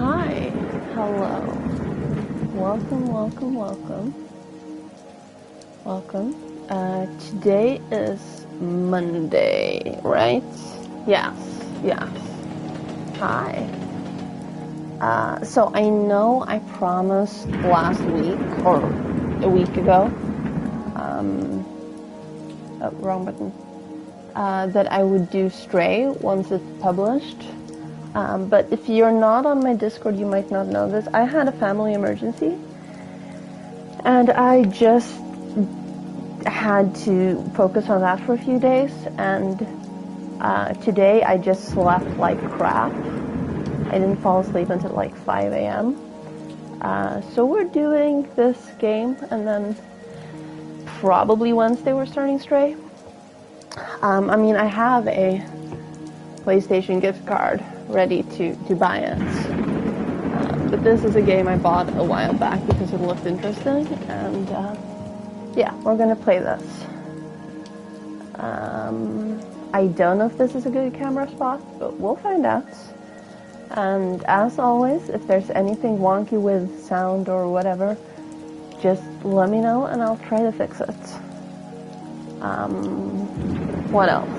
Hi, hello, welcome. Today is Monday, right? Yes. Hi. So I know I promised last week, or a week ago, wrong button, that I would do Stray once it's published. But if you're not on my Discord, you might not know this. I had a family emergency, and I just had to focus on that for a few days, and today I just slept like crap. I didn't fall asleep until like 5 a.m. So we're doing this game, and then probably Wednesday we're starting Stray. I mean, I have a PlayStation gift card ready to buy it. But this is a game I bought a while back because it looked interesting, and yeah, we're gonna play this. I don't know if this is a good camera spot, but we'll find out. And as always, if there's anything wonky with sound or whatever, just let me know and I'll try to fix it. What else?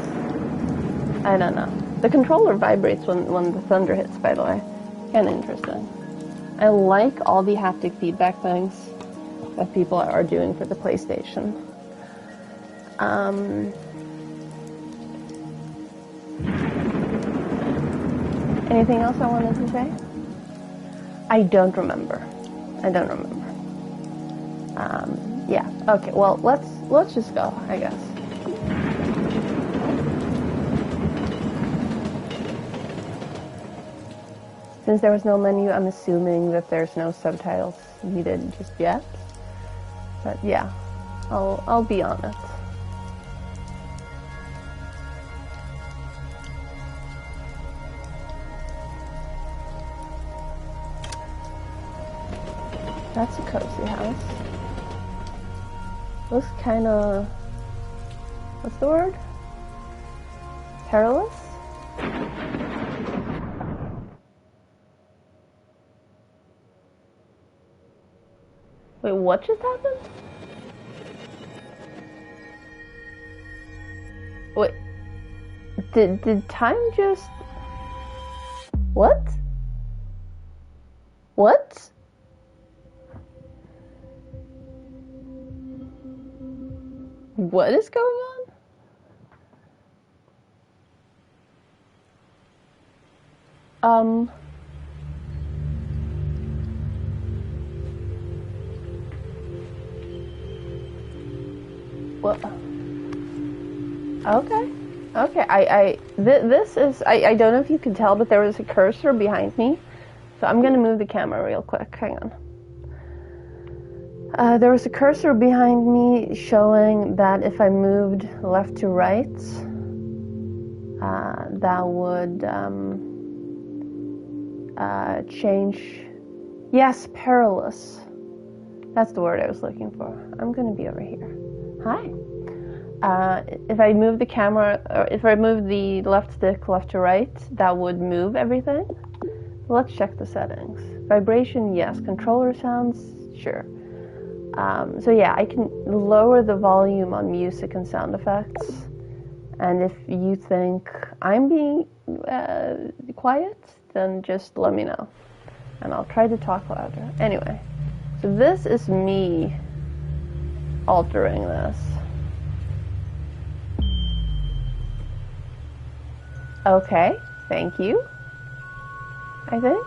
I don't know. The controller vibrates when the thunder hits, by the way. Kinda interesting. I like all the haptic feedback things that people are doing for the PlayStation. Anything else I wanted to say? I don't remember. Yeah, okay, well, let's just go, I guess. Since there was no menu, I'm assuming that there's no subtitles needed just yet. But yeah, I'll be on it. That's a cozy house. Looks kinda... what's the word? Perilous? Wait, what just happened? Wait, did time just... What? What? What is going on? Well, okay, this is, I don't know if you can tell, but there was a cursor behind me, so I'm gonna move the camera real quick, hang on. There was a cursor behind me showing that if I moved left to right, that would, change, yes, perilous. That's the word I was looking for. I'm gonna be over here. Hi. If I move the camera, or if I move the left stick left to right, that would move everything. Let's check the settings. Vibration, yes. Controller sounds, sure. So yeah, I can lower the volume on music and sound effects. And if you think I'm being quiet, then just let me know. And I'll try to talk louder. Anyway, so this is me altering this. Okay, thank you, I think.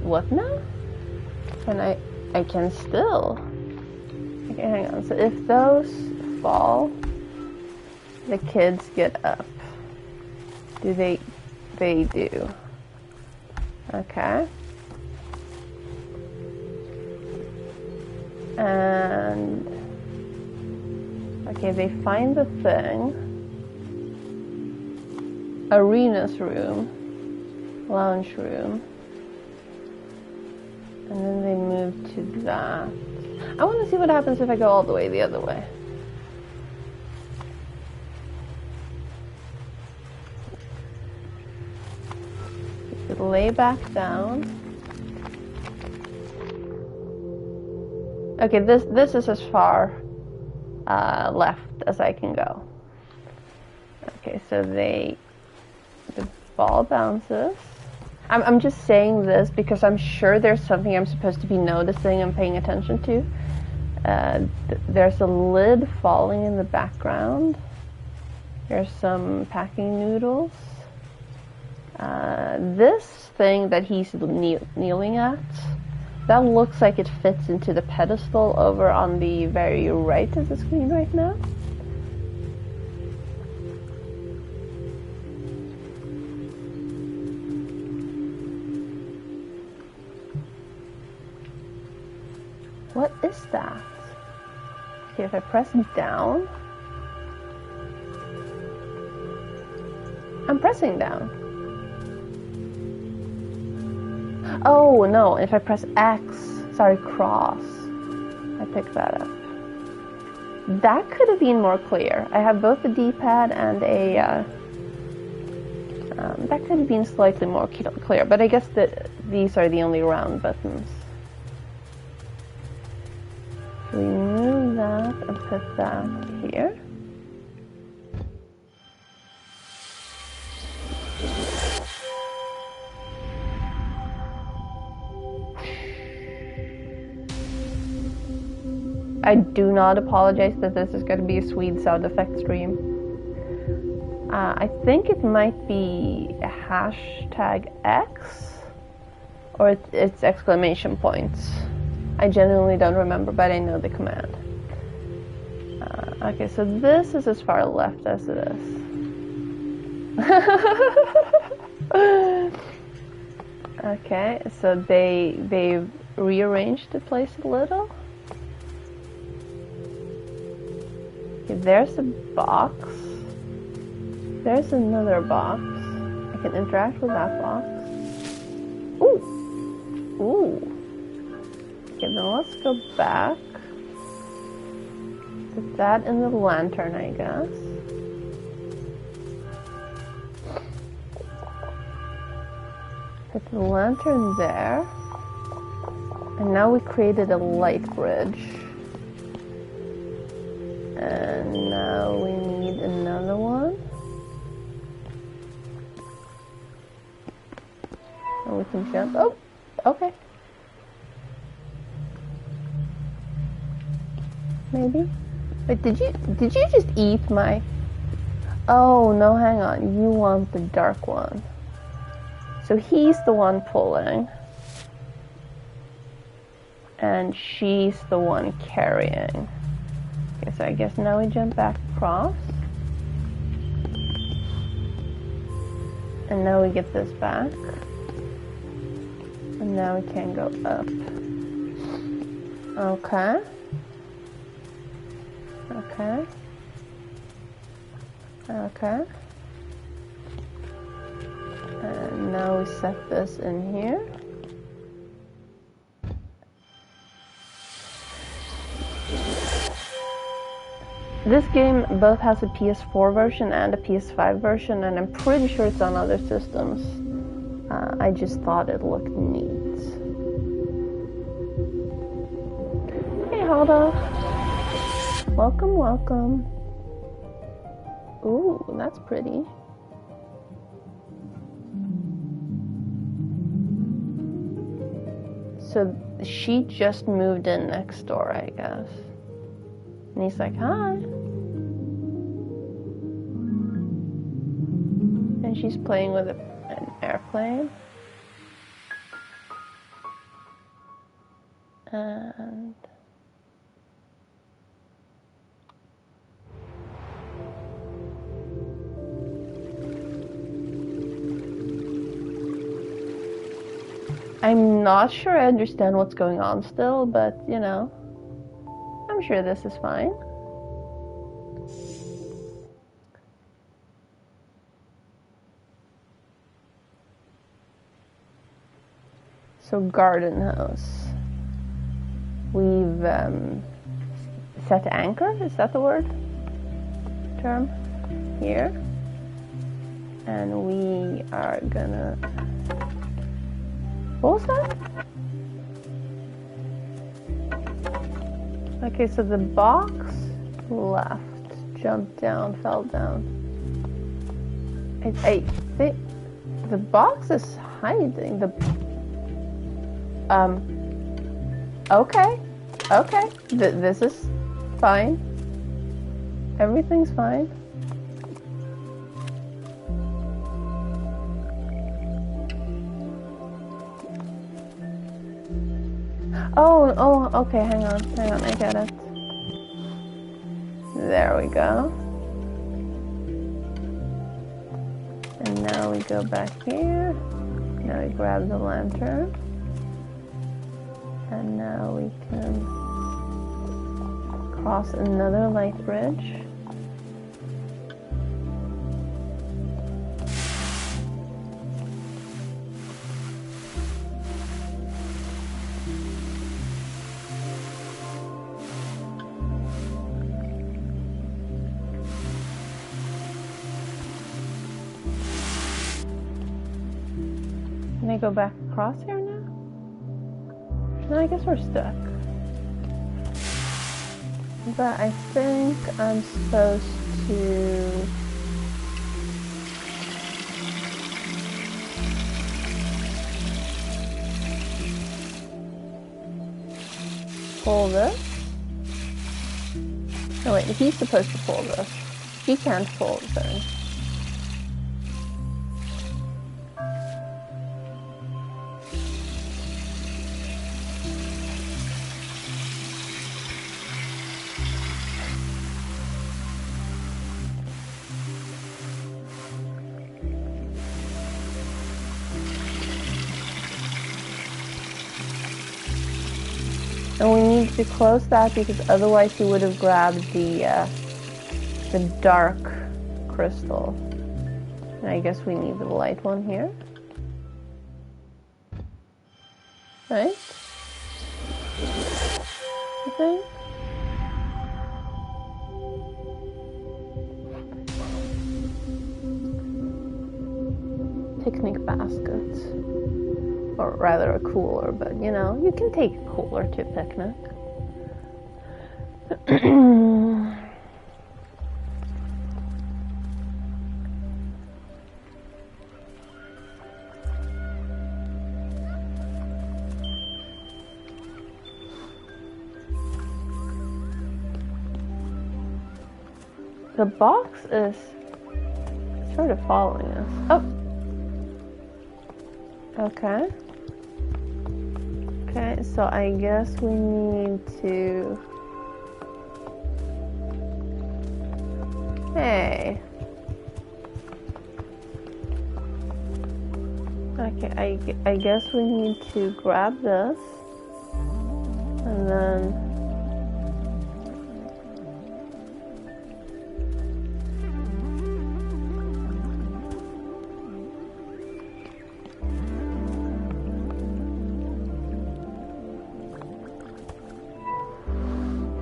What now? And I can still... Okay, hang on. So if those fall, the kids get up. Do they do. Okay. And okay, they find the thing. Arenas room, lounge room, and then they move to that. I want to see what happens if I go all the way the other way. So lay back down. Okay, this is as far left as I can go. Okay, so the ball bounces. I'm just saying this because I'm sure there's something I'm supposed to be noticing and paying attention to. There's a lid falling in the background. There's some packing noodles. This thing that he's kneeling at, that looks like it fits into the pedestal over on the very right of the screen right now. What is that? Okay, if I press down, I'm pressing down. Oh no, if I press X, sorry, cross, I picked that up. That could have been more clear. I have both a D-pad and a, that could have been slightly more clear, but I guess that these are the only round buttons. Remove that and put that here. I do not apologize that this is going to be a sweet sound effect stream. I think it might be a hashtag X or it's exclamation points. I genuinely don't remember, but I know the command. Okay, so this is as far left as it is. Okay, so they've rearranged the place a little. Okay, there's a box. There's another box. I can interact with that box. Ooh! Ooh! Okay, then let's go back. Put that in the lantern, I guess. Put the lantern there. And now we created a light bridge. And now we need another one. And we can jump. Oh! Okay. Maybe? Wait, did you just eat my... Oh, no, hang on. You want the dark one. So he's the one pulling. And she's the one carrying. Okay, so I guess now we jump back across. And now we get this back. And now we can go up. Okay. Okay. Okay. And now we set this in here. This game both has a PS4 version and a PS5 version, and I'm pretty sure it's on other systems. I just thought it looked neat. Hey, Hulda. Welcome, welcome. Ooh, that's pretty. So she just moved in next door, I guess. And he's like, hi. And she's playing with an airplane. And... I'm not sure I understand what's going on still, but, you know, I'm sure this is fine. So, garden house. We've set anchor, is that the word? Term? Here. And we are gonna What was that? Okay, so the box left, jumped down, fell down. I think the box is hiding. Okay, okay. This is fine. Everything's fine. Oh, okay, hang on, I get it. There we go. And now we go back here. Now we grab the lantern. And now we can cross another light bridge. Can I go back across here now? No, I guess we're stuck. But I think I'm supposed to... pull this? No, wait, he's supposed to pull this. He can't pull the thing. And we need to close that because otherwise he would have grabbed the dark crystal. And I guess we need the light one here. Right? I think. Picnic baskets. Or rather a cooler, but you know, you can take a cooler to a picnic. The box is sort of following us. Oh! Okay. Okay, so I guess we need to... Hey. Okay, I guess we need to grab this. And then...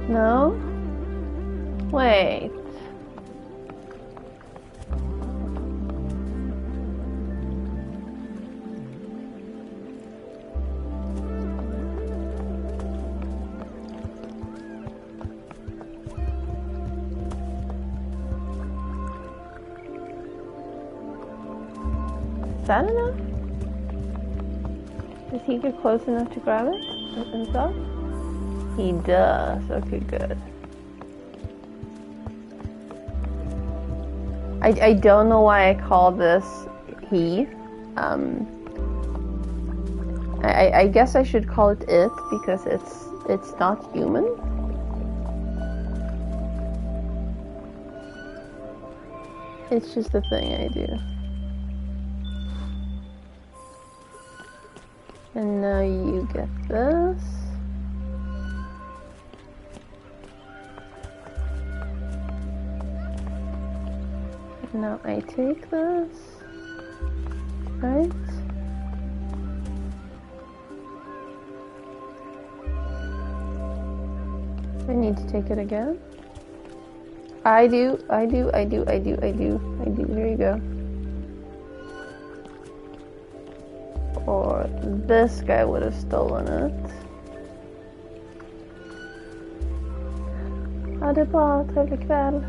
No? Wait. Is that enough? Does he get close enough to grab it himself? He does. Okay, good. I don't know why I call this he. I guess I should call it because it's not human. It's just a thing I do. And now you get this. Now I take this, right? I need to take it again. I do. Here you go. Or this guy would have stolen it. Ja, det är bra. Trevlig kväll.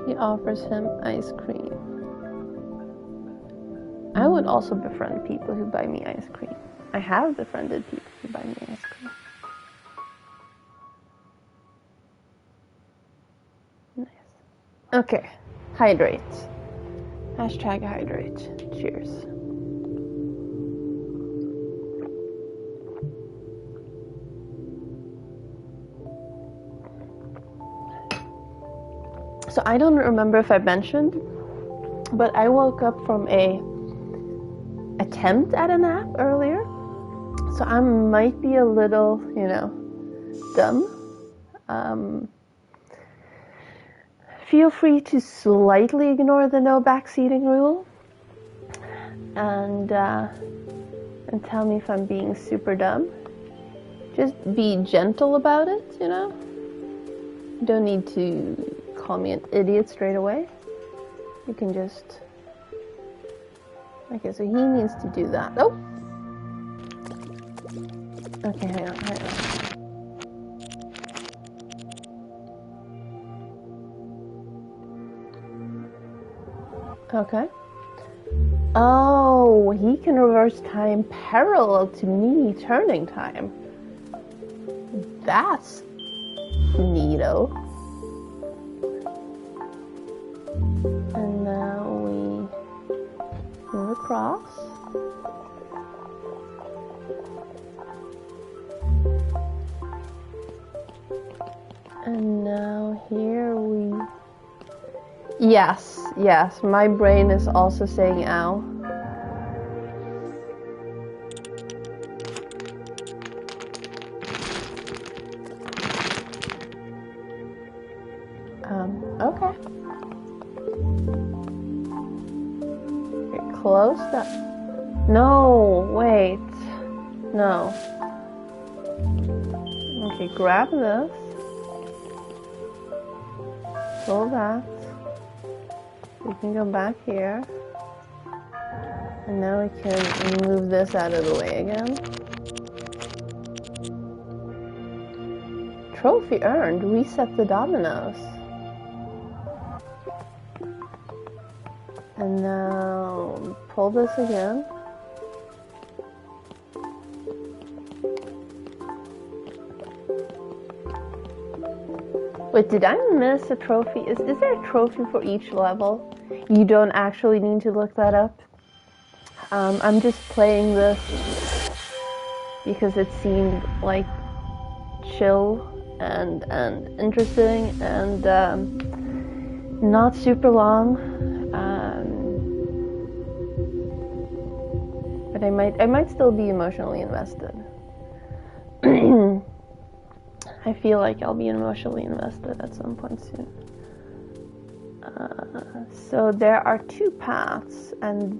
She offers him ice cream. I would also befriend people who buy me ice cream. I have befriended people who buy me ice cream. Nice. Okay. Hydrate. Hashtag hydrate. Cheers. So I don't remember if I mentioned, but I woke up from a attempt at a nap earlier. So I might be a little, dumb. Feel free to slightly ignore the no backseating rule. And tell me if I'm being super dumb. Just be gentle about it, You don't need to call me an idiot straight away. You can just... Okay, so he needs to do that. Oh! Okay, hang on. Okay. Oh, he can reverse time parallel to me turning time. That's neato. And now we move across. And now here we... Yes, my brain is also saying ow. Okay. Close that. No, wait. No. Okay, grab this. Pull that. We can go back here. And now we can move this out of the way again. Trophy earned. Reset the dominoes. And now pull this again. Wait, did I miss a trophy? Is there a trophy for each level? You don't actually need to look that up. I'm just playing this because it seemed like chill and interesting and not super long. But I might still be emotionally invested. I feel like I'll be emotionally invested at some point soon. So there are two paths, and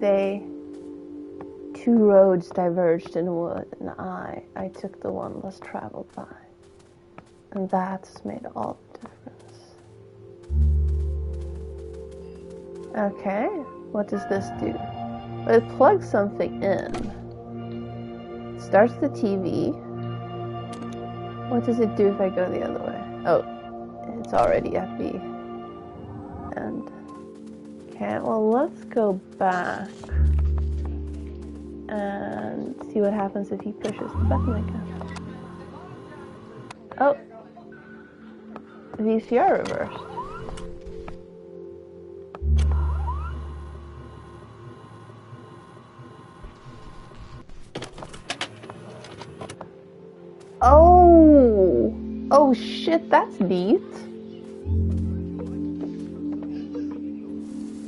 two roads diverged in a wood, and I took the one less traveled by. And that's made all the difference. Okay, what does this do? Well, it plugs something in. It starts the TV. What does it do if I go the other way? Oh, it's already at the end. Okay, well, let's go back and see what happens if he pushes the button again. Oh, VCR reversed. Oh! Oh shit, that's neat.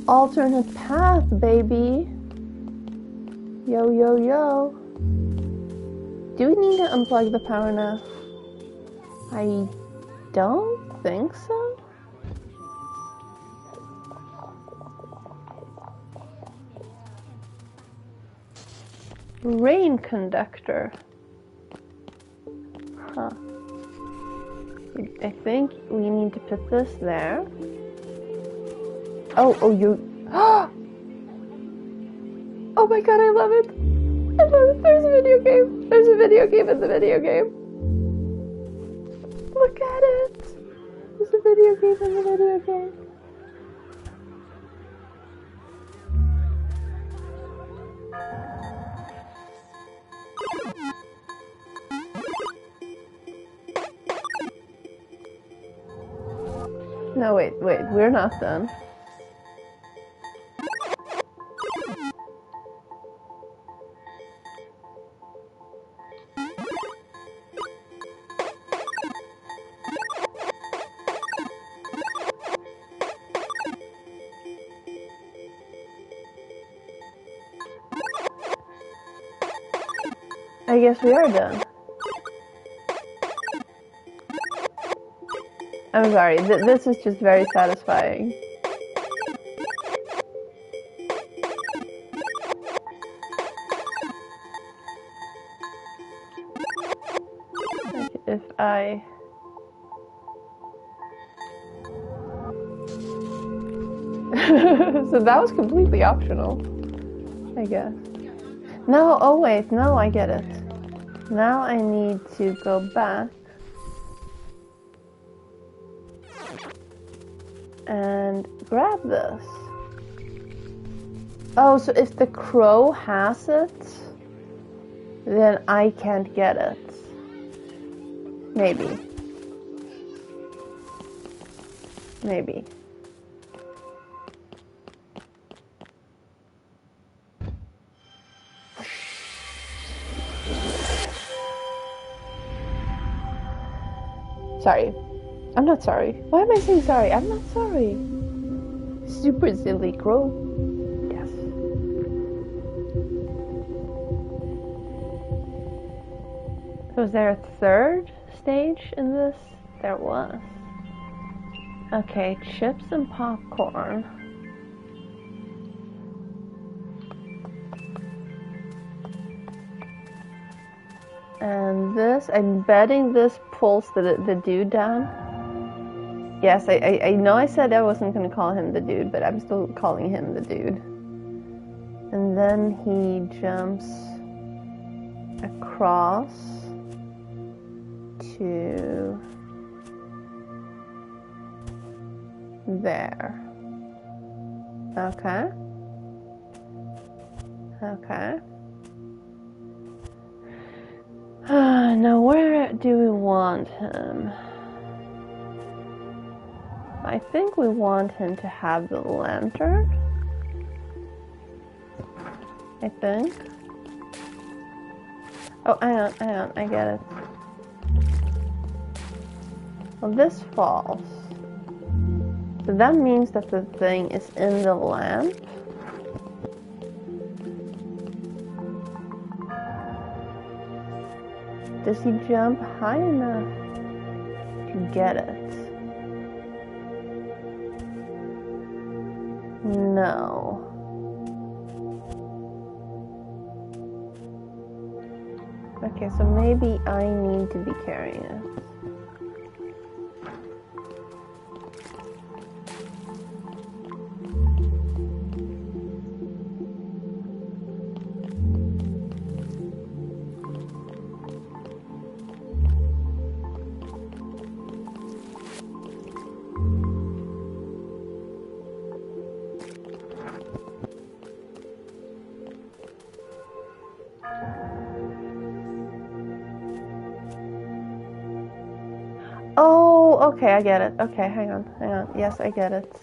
Alternate path, baby. Yo, yo, yo. Do we need to unplug the power now? I don't think so. Rain conductor. Huh. I think we need to put this there. Oh, you. Oh my god, I love it! I love it! There's a video game! There's a video game in the video game! Look at it! There's a video game in the video game. No, wait, we're not done. I guess we are done. I'm sorry, this is just very satisfying. Like if I... So that was completely optional, I guess. No, oh wait, no, I get it. Now I need to go back and grab this. Oh, so if the crow has it, then I can't get it. Maybe. Maybe. Sorry. I'm not sorry. Why am I saying sorry? I'm not sorry. Super silly crow. Yes. Was there a third stage in this? There was. Okay, chips and popcorn. And this, I'm betting this pulls the dude down. Yes, I know I said I wasn't going to call him the dude, but I'm still calling him the dude. And then he jumps across to there. Okay. Okay. Now where do we want him? I think we want him to have the lantern. I think. Oh, hang on, I get it. Well, this falls. So that means that the thing is in the lamp. Does he jump high enough to get it? No. Okay, so maybe I need to be carrying it. Okay, I get it. Okay, hang on. Yes, I get it.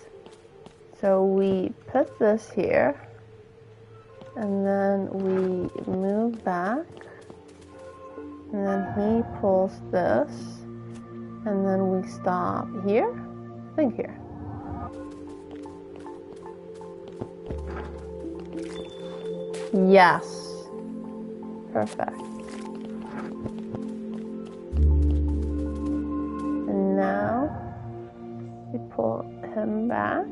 So we put this here, and then we move back, And then he pulls this. And then we stop here? I think here. Yes. Perfect. And now we pull him back.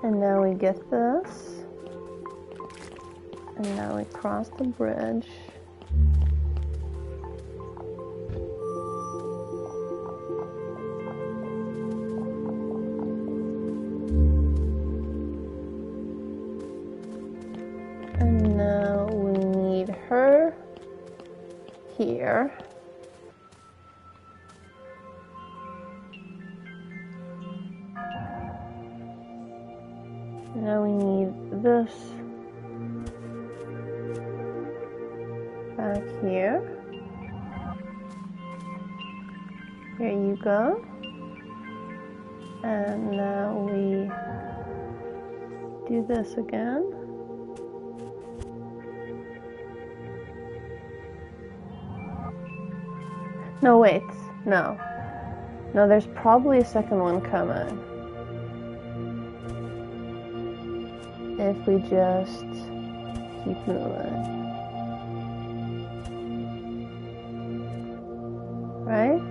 And now we get this. And now we cross the bridge. And now we need her here. Now we need this back here. Here you go. And now we do this again. No, wait. No. No, there's probably a second one coming. If we just keep moving. Right?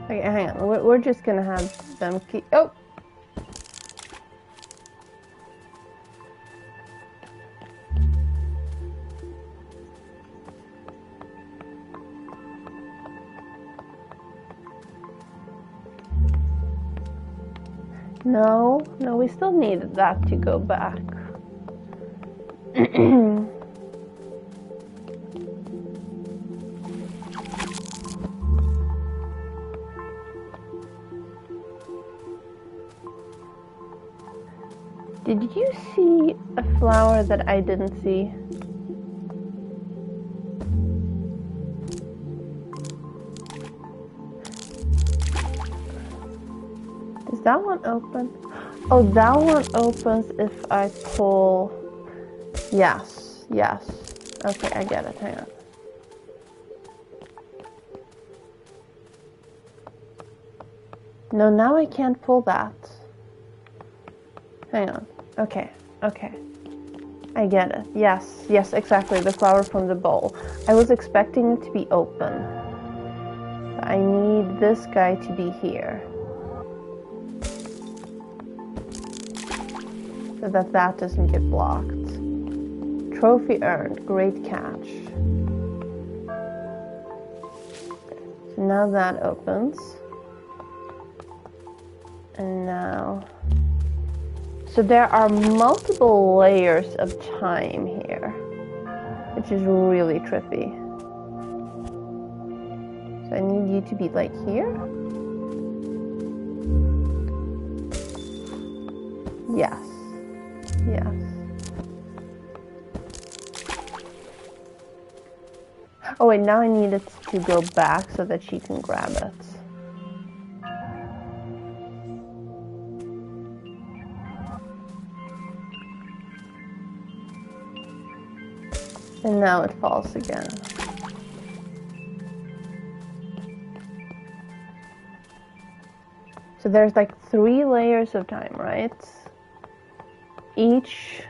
Okay, hang on. We're just gonna have them keep... Oh! No, we still need that to go back. Did you see a flower that I didn't see? Is that one open? Oh, that one opens if I pull... Yes, yes. Okay, I get it. Hang on. No, now I can't pull that. Hang on. Okay, okay. I get it. Yes, yes, exactly. The flower from the bowl. I was expecting it to be open. I need this guy to be here. So that doesn't get blocked. Trophy earned. Great catch. So now that opens. And now... So there are multiple layers of time here, which is really trippy. So I need you to be like here. Yes. Yes. Oh wait, now I need it to go back so that she can grab it. And now it falls again. So there's like 3 layers of time, right? Each...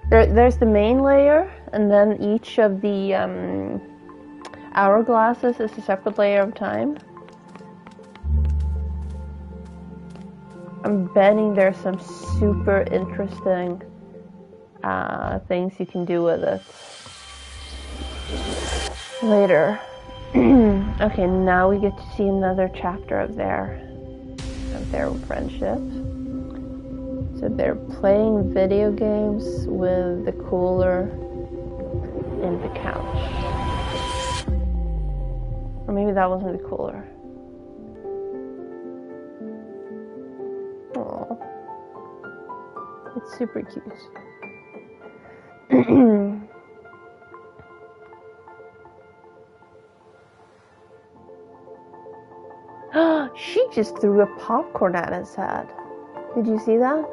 There's the main layer, and then each of the hourglasses is a separate layer of time. I'm betting there's some super interesting things you can do with it later. Okay, now we get to see another chapter of their friendship. So they're playing video games with the cooler in the couch. Or maybe that wasn't the cooler. Aww. It's super cute. She just threw a popcorn at his head. Did you see that?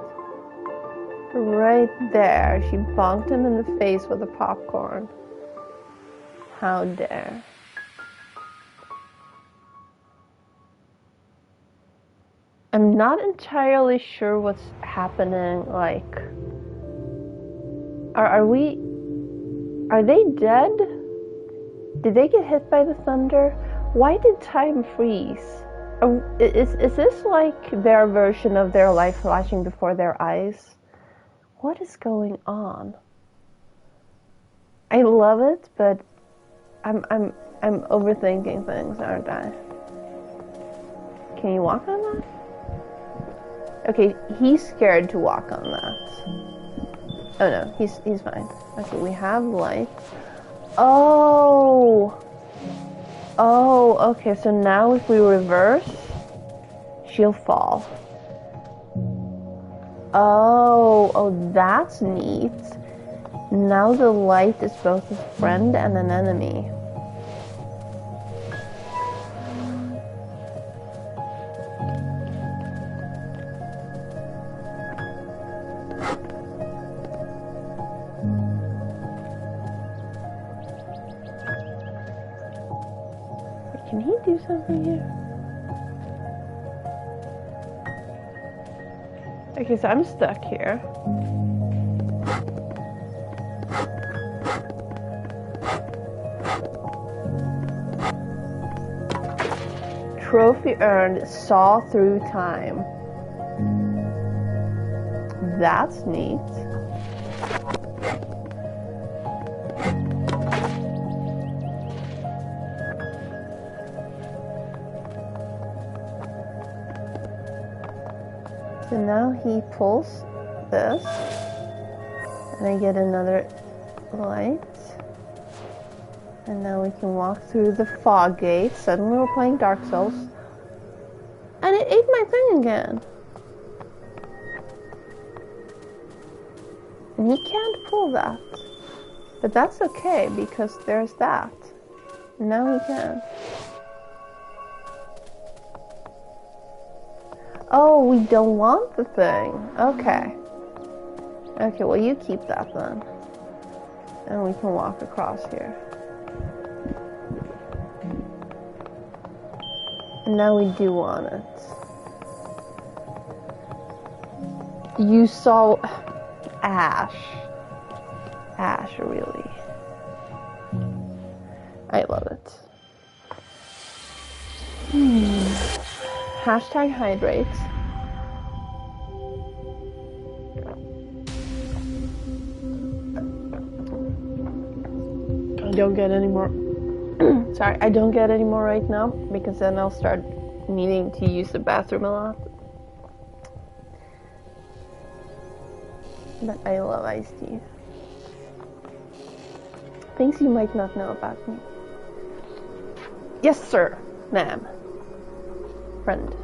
Right there. She bonked him in the face with the popcorn. How dare. I'm not entirely sure what's happening, like... Are they dead? Did they get hit by the thunder? Why did time freeze? Is this like their version of their life flashing before their eyes? What is going on? I love it, but I'm overthinking things, aren't I? Can you walk on that? Okay, he's scared to walk on that. Oh no, he's fine. Okay, we have lights. Oh, okay, so now if we reverse, she'll fall. Oh, that's neat. Now the light is both a friend and an enemy. Can he do something here? Okay, so I'm stuck here. Trophy earned, saw through time. That's neat. So now he pulls this, and I get another light. And now we can walk through the fog gate. Suddenly we're playing Dark Souls. And it ate my thing again. And he can't pull that. But that's okay, because there's that. And now he can. Oh, we don't want the thing. Okay. Okay, well you keep that then. And we can walk across here. And now we do want it. You saw... Ash. Ash, really. I love it. Hashtag hydrate. I don't get any more. Sorry, I don't get any more right now because then I'll start needing to use the bathroom a lot. But I love iced tea. Things you might not know about me. Yes, sir, ma'am. Friend.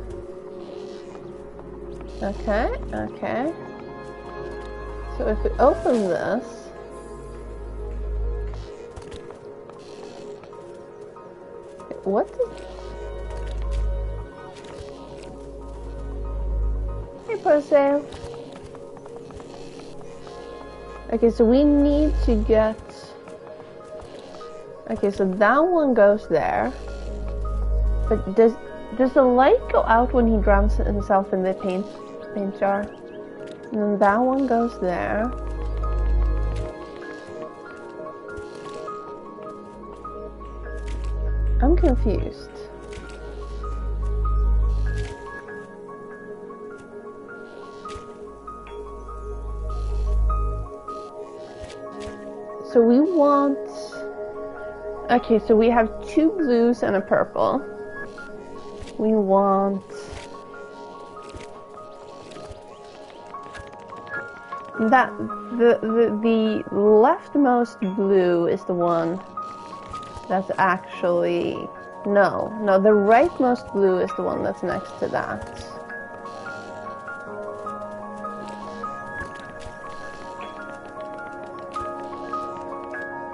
Okay, okay. So if we open this, what is... Hey, pussy. Okay, so we need to get... Okay, so that one goes there. But does the light go out when he drowns himself in the paint jar? And then that one goes there. I'm confused. So we want... Okay, so we have 2 blues and a purple. We want... That... The leftmost blue is the one that's actually... No, the rightmost blue is the one that's next to that.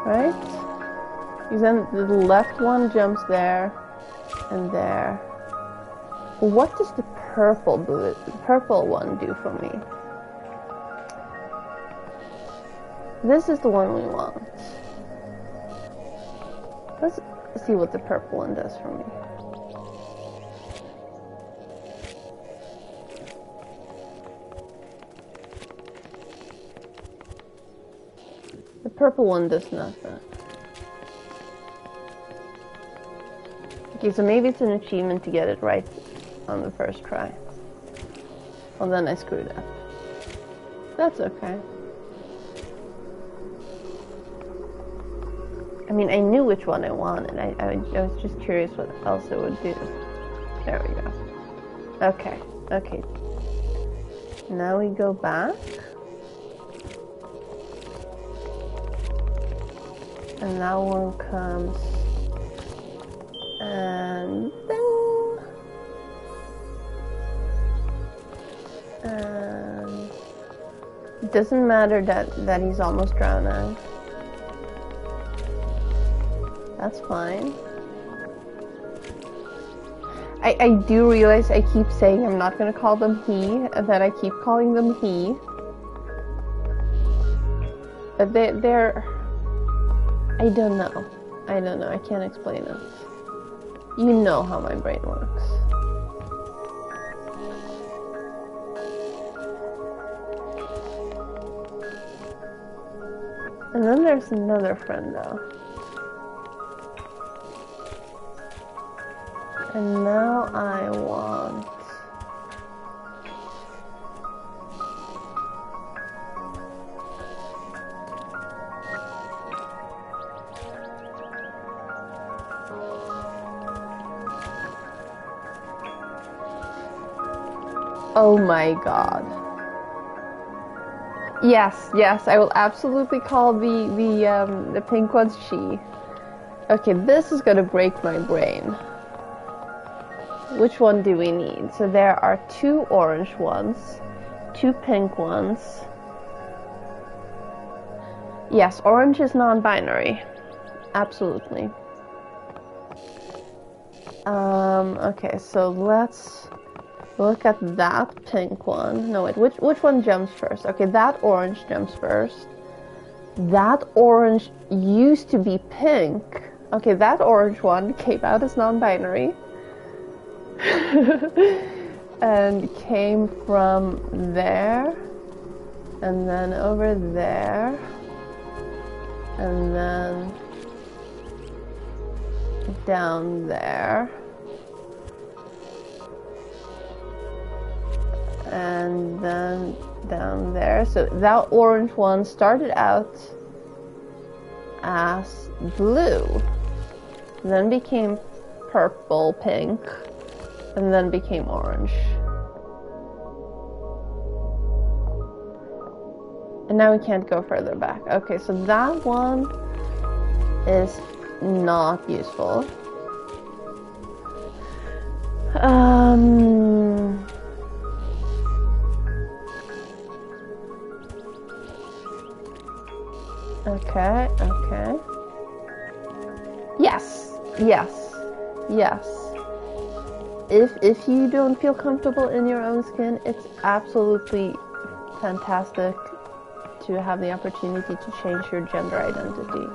Right? Because then the left one jumps there and there. What does the purple one do for me? This is the one we want. Let's see what the purple one does for me. The purple one does nothing. Okay, so maybe it's an achievement to get it right on the first try. Well, then I screwed up. That's okay. I mean, I knew which one I wanted. I was just curious what else it would do. There we go. Okay, okay. Now we go back. And that one comes. And ding! And it doesn't matter that he's almost drowning. That's fine. I do realize I keep saying I'm not gonna call them he, and that I keep calling them he. But they're... I don't know. I don't know. I can't explain it. You know how my brain works. And then there's another friend though. And now I want... Oh my god. Yes, yes, I will absolutely call the pink ones she. Okay, this is gonna break my brain. Which one do we need? So there are 2 orange ones, 2 pink ones. Yes, orange is non-binary. Absolutely. Okay, so let's look at that pink one. No, wait, which one jumps first? Okay, that orange jumps first. That orange used to be pink. Okay, that orange one came out as non-binary. And came from there. And then over there. And then down there. And then down there. So that orange one started out as blue, then became purple, pink, and then became orange. And now we can't go further back. Okay, so that one is not useful. Okay, okay. Yes, yes, yes. If you don't feel comfortable in your own skin, it's absolutely fantastic to have the opportunity to change your gender identity.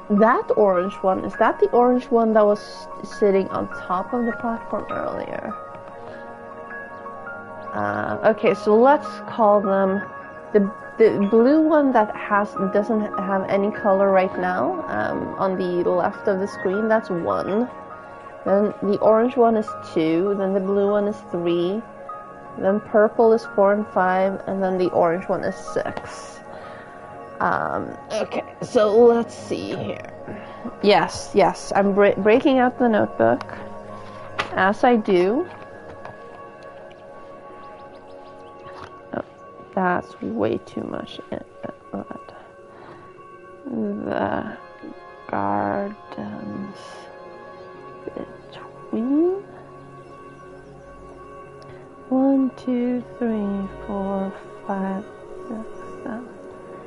That orange one, is that the orange one that was sitting on top of the platform earlier? Okay, so let's call them the blue one that doesn't have any color right now, on the left of the screen, that's 1. Then the orange one is 2, then the blue one is 3, then purple is 4 and 5, and then the orange one is 6. Okay, so let's see here. Yes, yes, I'm breaking out the notebook, as I do. That's way too much. The gardens between 1, 2, 3, 4, 5, 6, 7.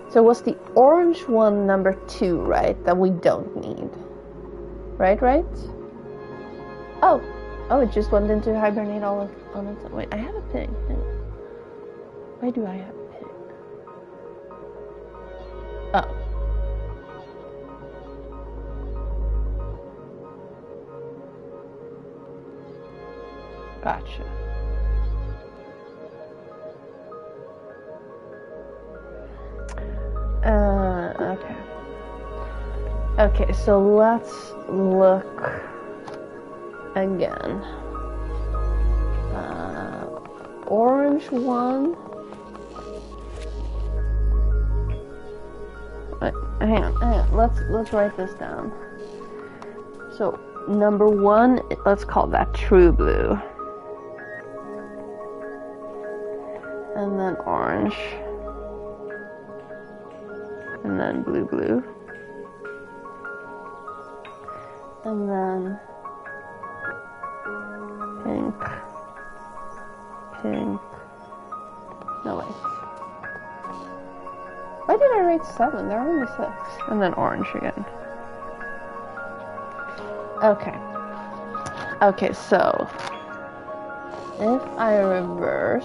So was the orange one number 2, right? That we don't need. Right? Oh, it just went into hibernate all on its own. Wait, I have a ping. Why do I have pink? Oh. Gotcha. Okay. Okay, so let's look again. Orange one. Hang on. Let's write this down. So number 1, let's call that true blue. And then orange. And then blue. And then pink. No, wait. Why did I write 7? There are only 6. And then orange again. Okay, so if I reverse,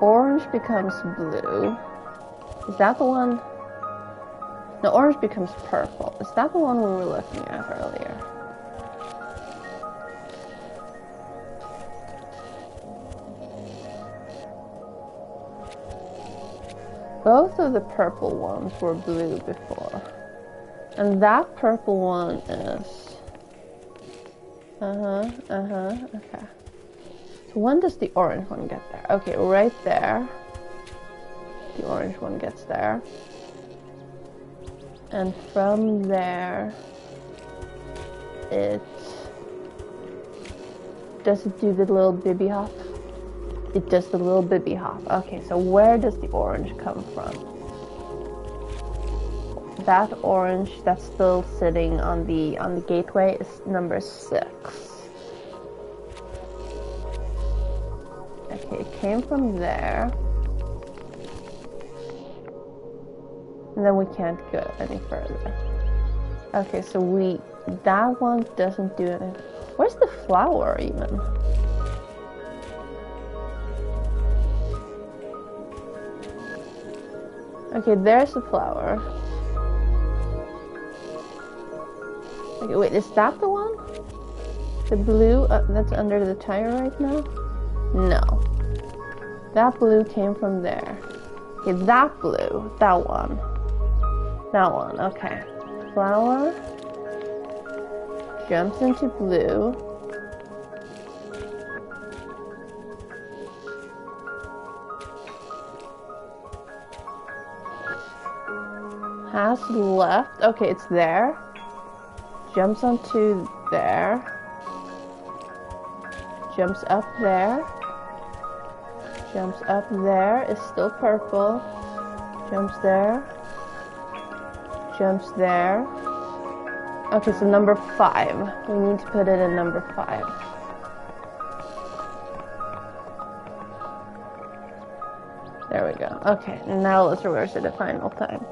orange becomes blue. Is that the one? No, orange becomes purple. Is that the one we were looking at earlier? Both of the purple ones were blue before. And that purple one is... okay. So when does the orange one get there? Okay, right there. The orange one gets there. And from there, does it do the little bibby hop? It does the little bibby hop. Okay, so where does the orange come from? That orange that's still sitting on the gateway is number 6. Okay, it came from there. And then we can't go any further. Okay, so that one doesn't do anything. Where's the flower even? Okay, there's the flower. Okay, wait, is that the one? The blue that's under the tire right now? No. That blue came from there. Okay, that blue, that one. That one, okay. Flower jumps into blue. Has left. Okay, it's there. Jumps onto there. Jumps up there. Jumps up there. Is still purple. Jumps there. Jumps there. Okay, so number 5. We need to put it in number 5. There we go. Okay, and now let's reverse it a final time.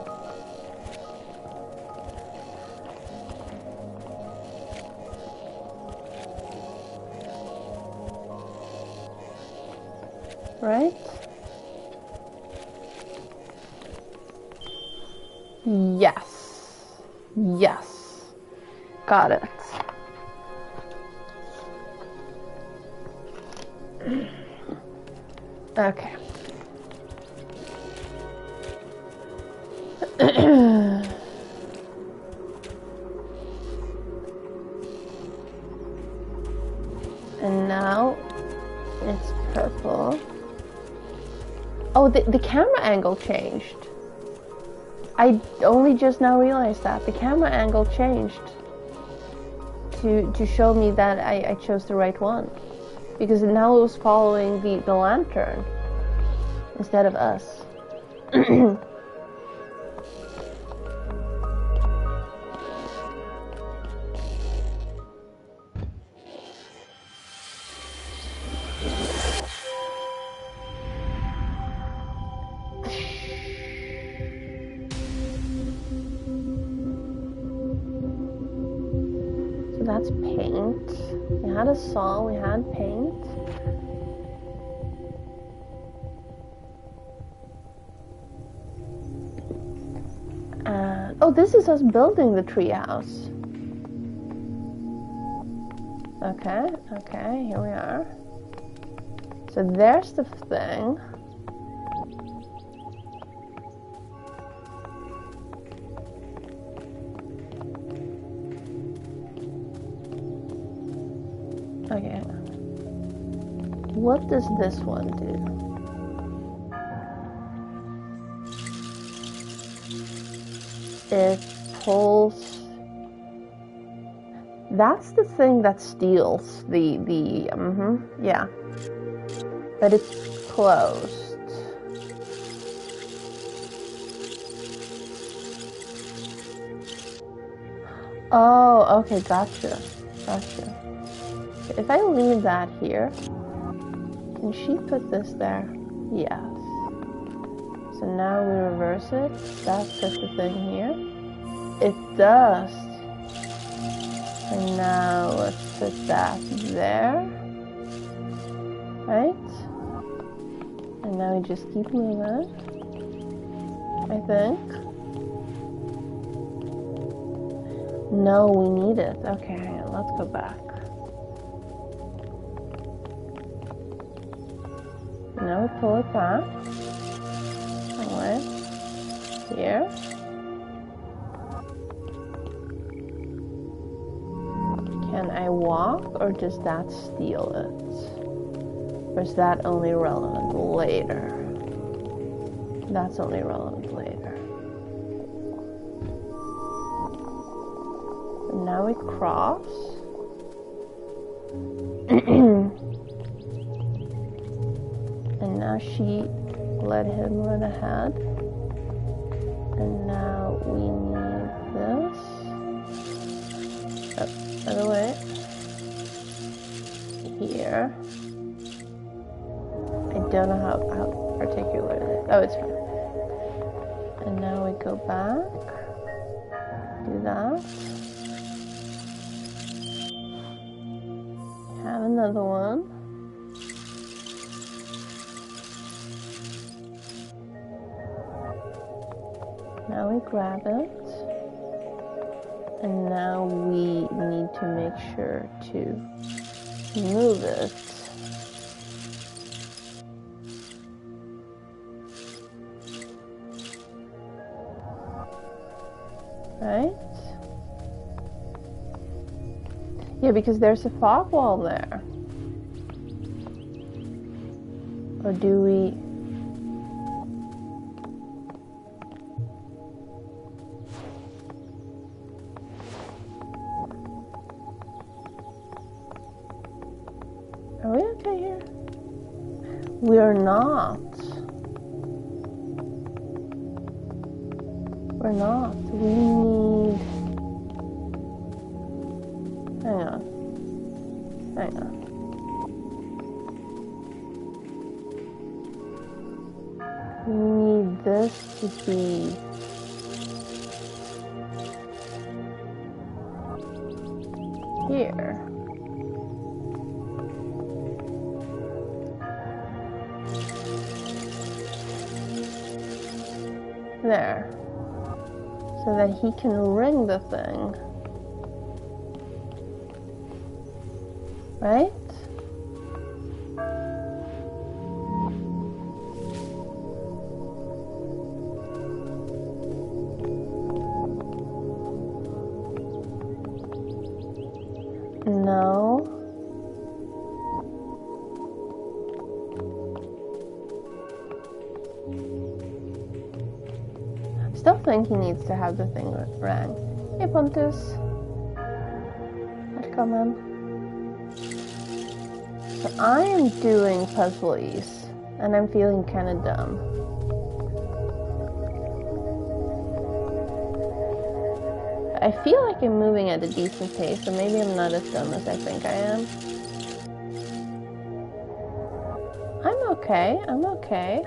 Right? Yes. Got it. Okay. And now it's purple. Oh, the camera angle changed. I only just now realized that. The camera angle changed to show me that I chose the right one. Because now it was following the lantern instead of us. That's paint. We had a song, we had paint. god. Oh, this is us building the treehouse. Okay, okay, here we are. So there's the thing. Okay. What does this one do? It pulls. That's the thing that steals yeah. But it's closed. Oh, okay, gotcha. Gotcha. If I leave that here, can she put this there? Yes. So now we reverse it. That puts the thing here. It does. And now let's put that there. Right? And now we just keep moving. I think. No, we need it. Okay, let's go back. Now we pull it back. Away. Here. Can I walk, or does that steal it? Or is that only relevant later? That's only relevant later. And now we cross. And now she let him run ahead. And now we need this. Oh, by the way. Here. I don't know how articulate it is. Oh, it's fine. And now we go back. Do that. Have another one. Now we grab it, and now we need to make sure to move it. Right? Yeah, because there's a fog wall there. Or do we... Are we okay here? We are not. We're not. We need... Hang on. Hang on. We need this to be... here. There. So that he can ring the thing. Right? No. Still think he needs to have the thing rang. Hey Pontus. Välkommen. So I am doing puzzlies, and I'm feeling kind of dumb. I feel like I'm moving at a decent pace, so maybe I'm not as dumb as I think I am. I'm okay, I'm okay.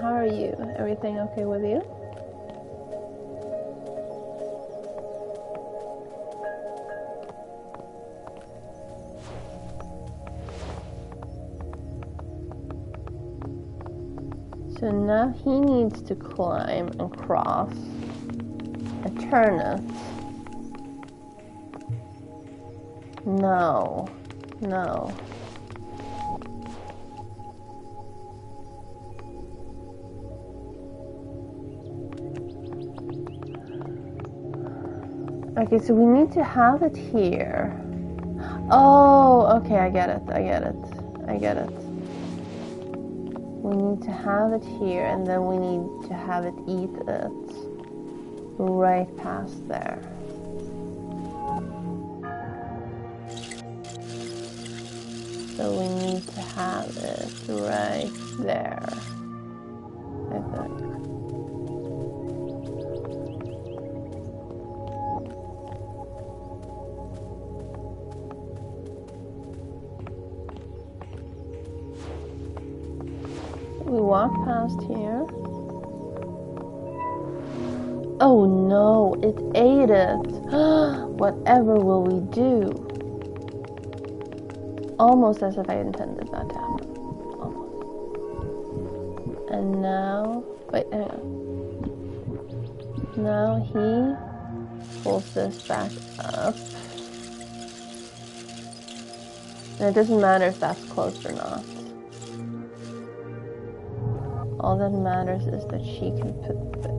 How are you? Everything okay with you? So now he needs to climb and cross. Eternus. No. No. Okay, so we need to have it here. Oh, okay, I get it. We need to have it here, and then we need to have it eat it right past there. So we need to have it right there, I think. We walk past here. Oh no, it ate it. Whatever will we do? Almost as if I intended that to happen. Almost. And now, wait, hang on. Now he pulls this back up. And it doesn't matter if that's close or not. All that matters is that she can put the...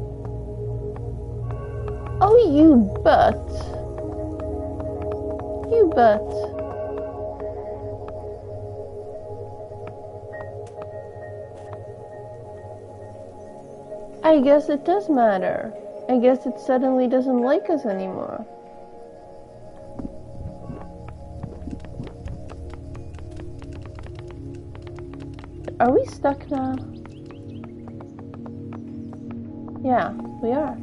Oh, you butt! You butt! I guess it does matter. I guess it suddenly doesn't like us anymore. Are we stuck now? Yeah, we are.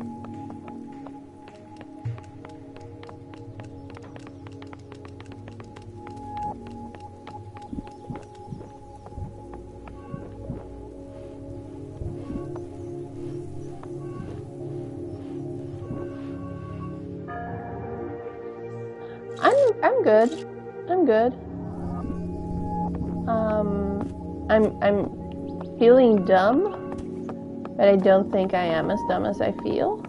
I'm good. I'm good. I'm feeling dumb. But I don't think I am as dumb as I feel.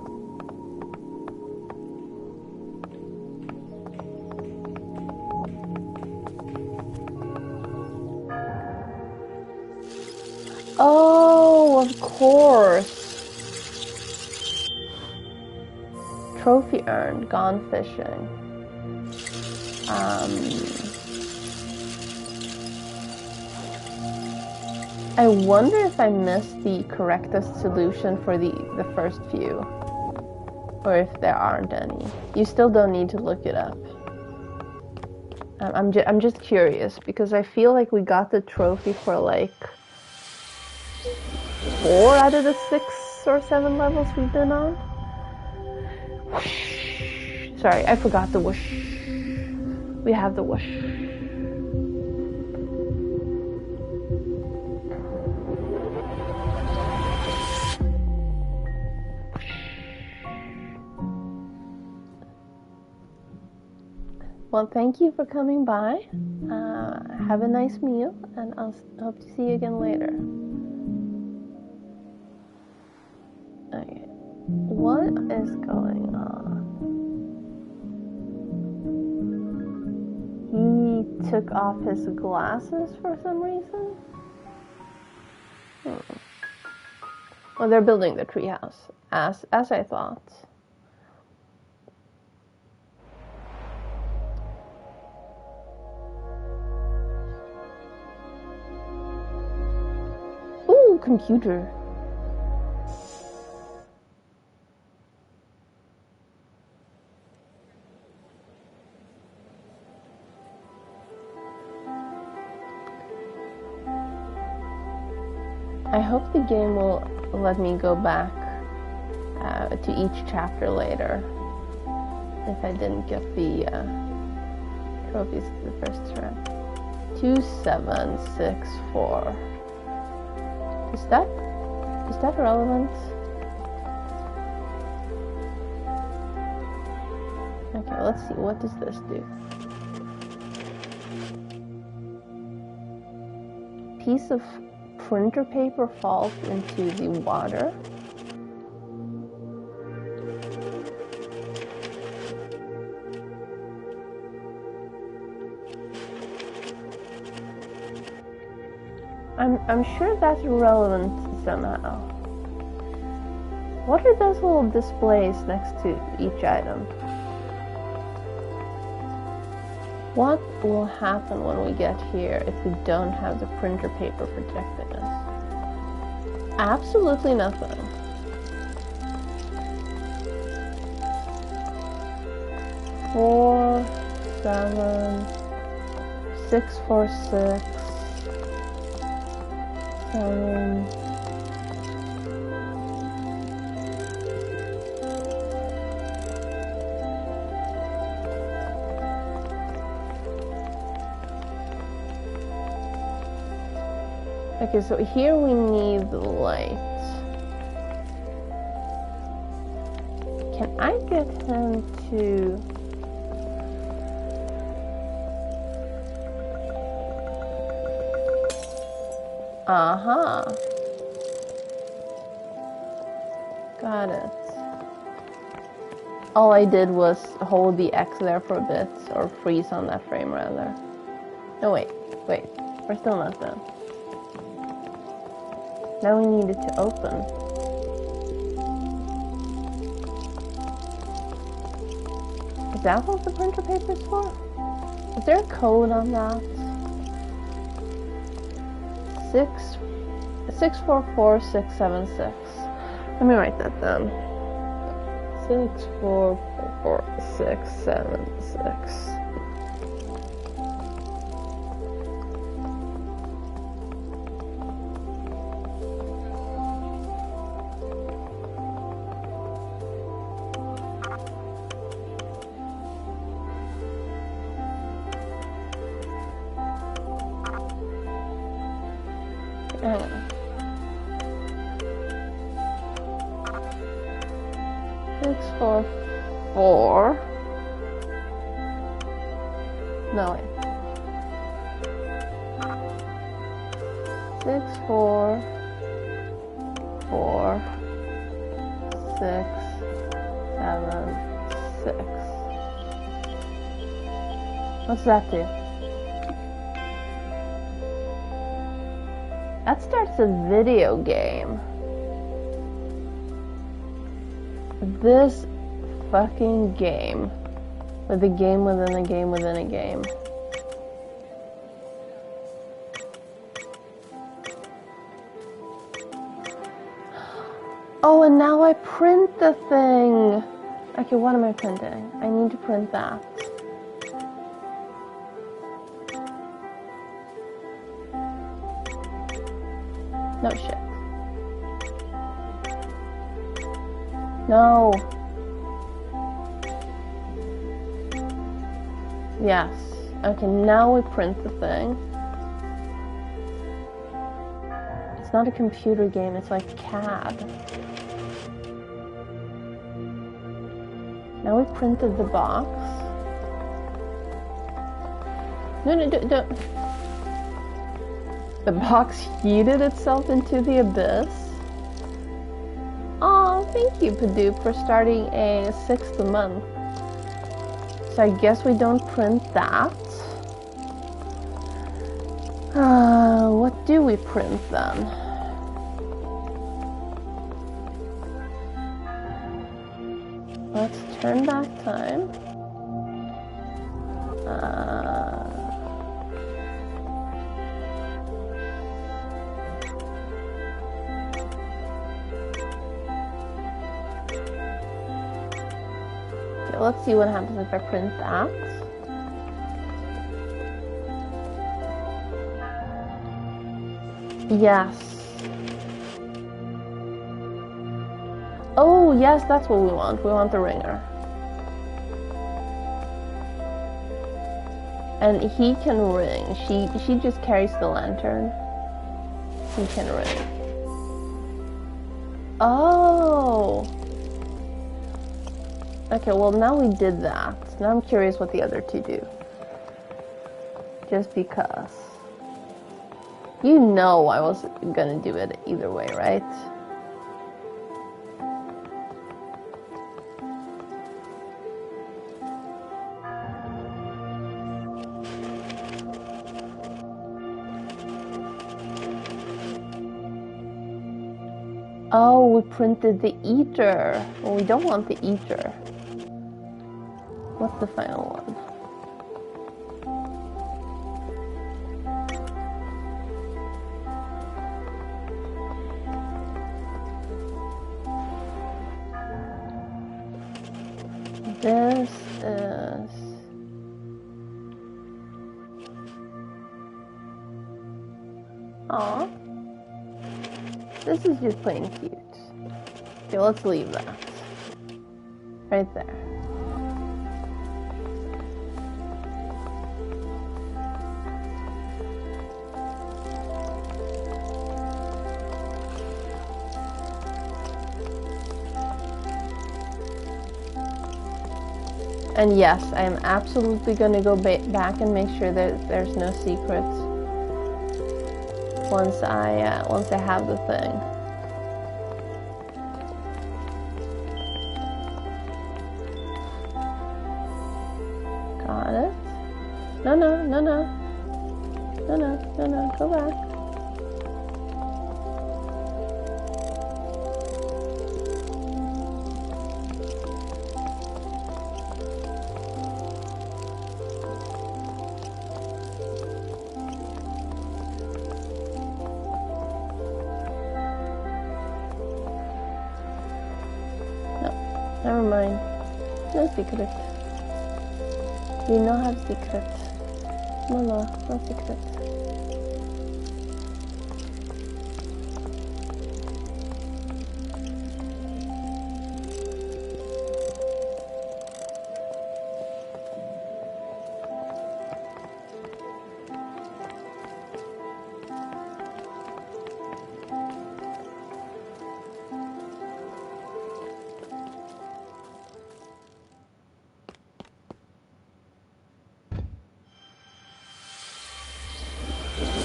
Oh, of course. Trophy earned, gone fishing. I wonder if I missed the correctest solution for the first few, or if there aren't any. You still don't need to look it up. I'm just curious because I feel like we got the trophy for like 4 out of the 6 or 7 levels we've been on. Whoosh. Sorry, I forgot the whoosh. We have the whoosh. Well, thank you for coming by. Have a nice meal, and I'll hope to see you again later. Okay, what is going on? He took off his glasses for some reason? Well, they're building the treehouse, as I thought. Ooh, computer. I hope the game will let me go back to each chapter later if I didn't get the trophies the first round. 2764. Is that relevant? Okay, let's see. What does this do? Piece of printer paper falls into the water. I'm sure that's relevant somehow. What are those little displays next to each item? What will happen when we get here if we don't have the printer paper protecting us? Absolutely nothing. Four, 7, 6, 4, 6, 7. Okay, so here we need the light. Can I get him to... Uh-huh. Got it. All I did was hold the X there for a bit, or freeze on that frame rather. No, wait, we're still not done. Now we need it to open. Is that what the printer paper is for? Is there a code on that? 644676. Let me write that down. 644676. Hang on. 644. No wait. 6444676. What's that do? That starts a video game. This fucking game. With a game within a game within a game. Oh, and now I print the thing. Okay, what am I printing? I need to print that. No shit. No. Yes. Okay, now we print the thing. It's not a computer game, it's like CAD. Now we printed the box. No, don't. The box heated itself into the abyss. Aw, thank you, Padoop, for starting a 6th month. So I guess we don't print that. What do we print then? Let's turn back time. Okay, let's see what happens if I print that. Yes. Oh, yes, that's what we want. We want the ringer. And he can ring. She just carries the lantern. He can ring. Oh. Okay, well now we did that. Now I'm curious what the other two do. Just because. You know I was gonna do it either way, right? Oh, we printed the eater. Well, we don't want the eater. What's the final one? This is... Aw. This is just plain cute. Okay, let's leave that. Right there. And yes, I am absolutely going to go back and make sure that there's no secrets once I have the thing. Got it. No, no, no, no. No, no, no, no. Go back. Never mind. No secret. We no have secret. No, no, no secret.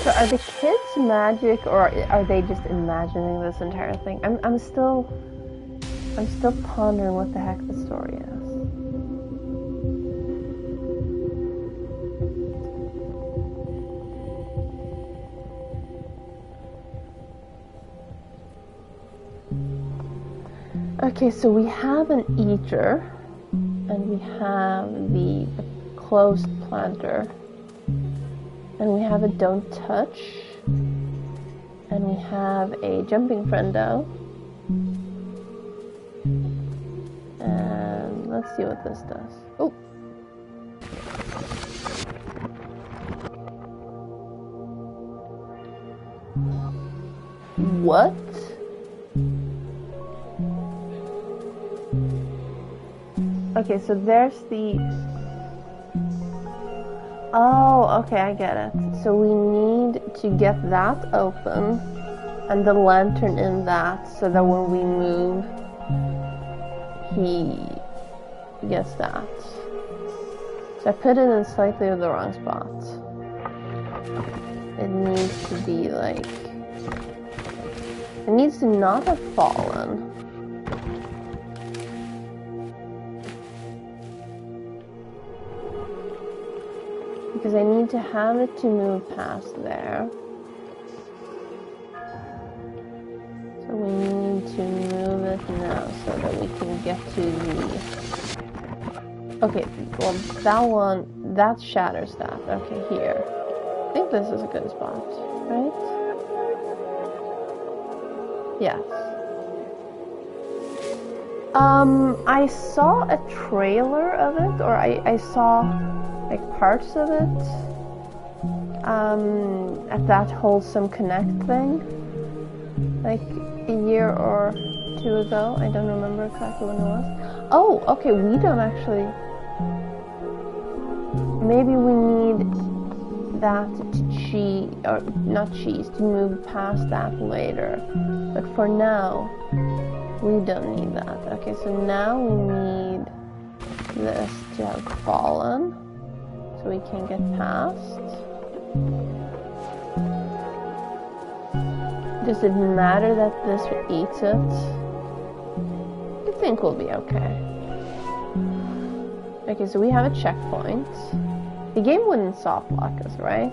So are the kids magic, or are they just imagining this entire thing? I'm still pondering what the heck the story is. Okay, so we have an eater, and we have the closed planter. And we have a don't touch, and we have a jumping friendo, and let's see what this does. Oh! What? Okay, so there's the... Oh, okay, I get it. So we need to get that open and the lantern in that so that when we move, he gets that. So I put it in slightly the wrong spot. It needs to be like... It needs to not have fallen. Because I need to have it to move past there. So we need to move it now so that we can get to the... Okay, well that one, that shatters that. Okay, here. I think this is a good spot, right? Yes. I saw a trailer of it, or I saw like parts of it at that Wholesome Connect thing, like a year or two ago. I don't remember exactly when it was. Oh, okay, we don't actually... Maybe we need that to cheese, or not cheese, to move past that later. But for now, we don't need that. Okay, so now we need this to have fallen, so we can get past. Does it matter that this eats it? I think we'll be okay. Okay, so we have a checkpoint. The game wouldn't soft lock us, right?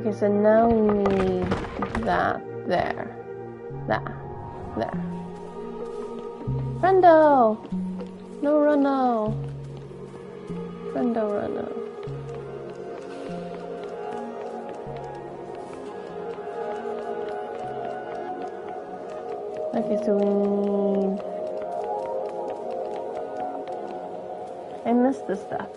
Okay, so now we need that there. That. There. Friendo! No Runo! Friendo Runo. Okay, so we need... I missed this step.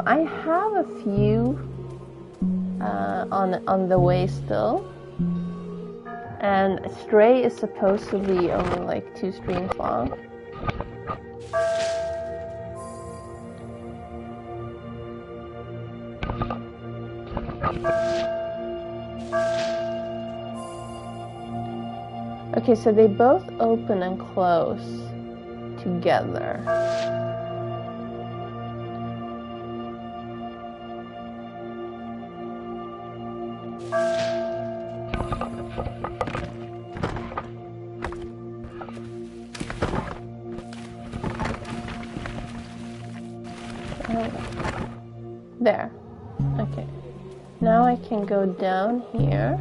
I have a few on the way still, and Stray is supposed to be only like 2 streams long. Okay, so they both open and close together. There. Okay. Now I can go down here.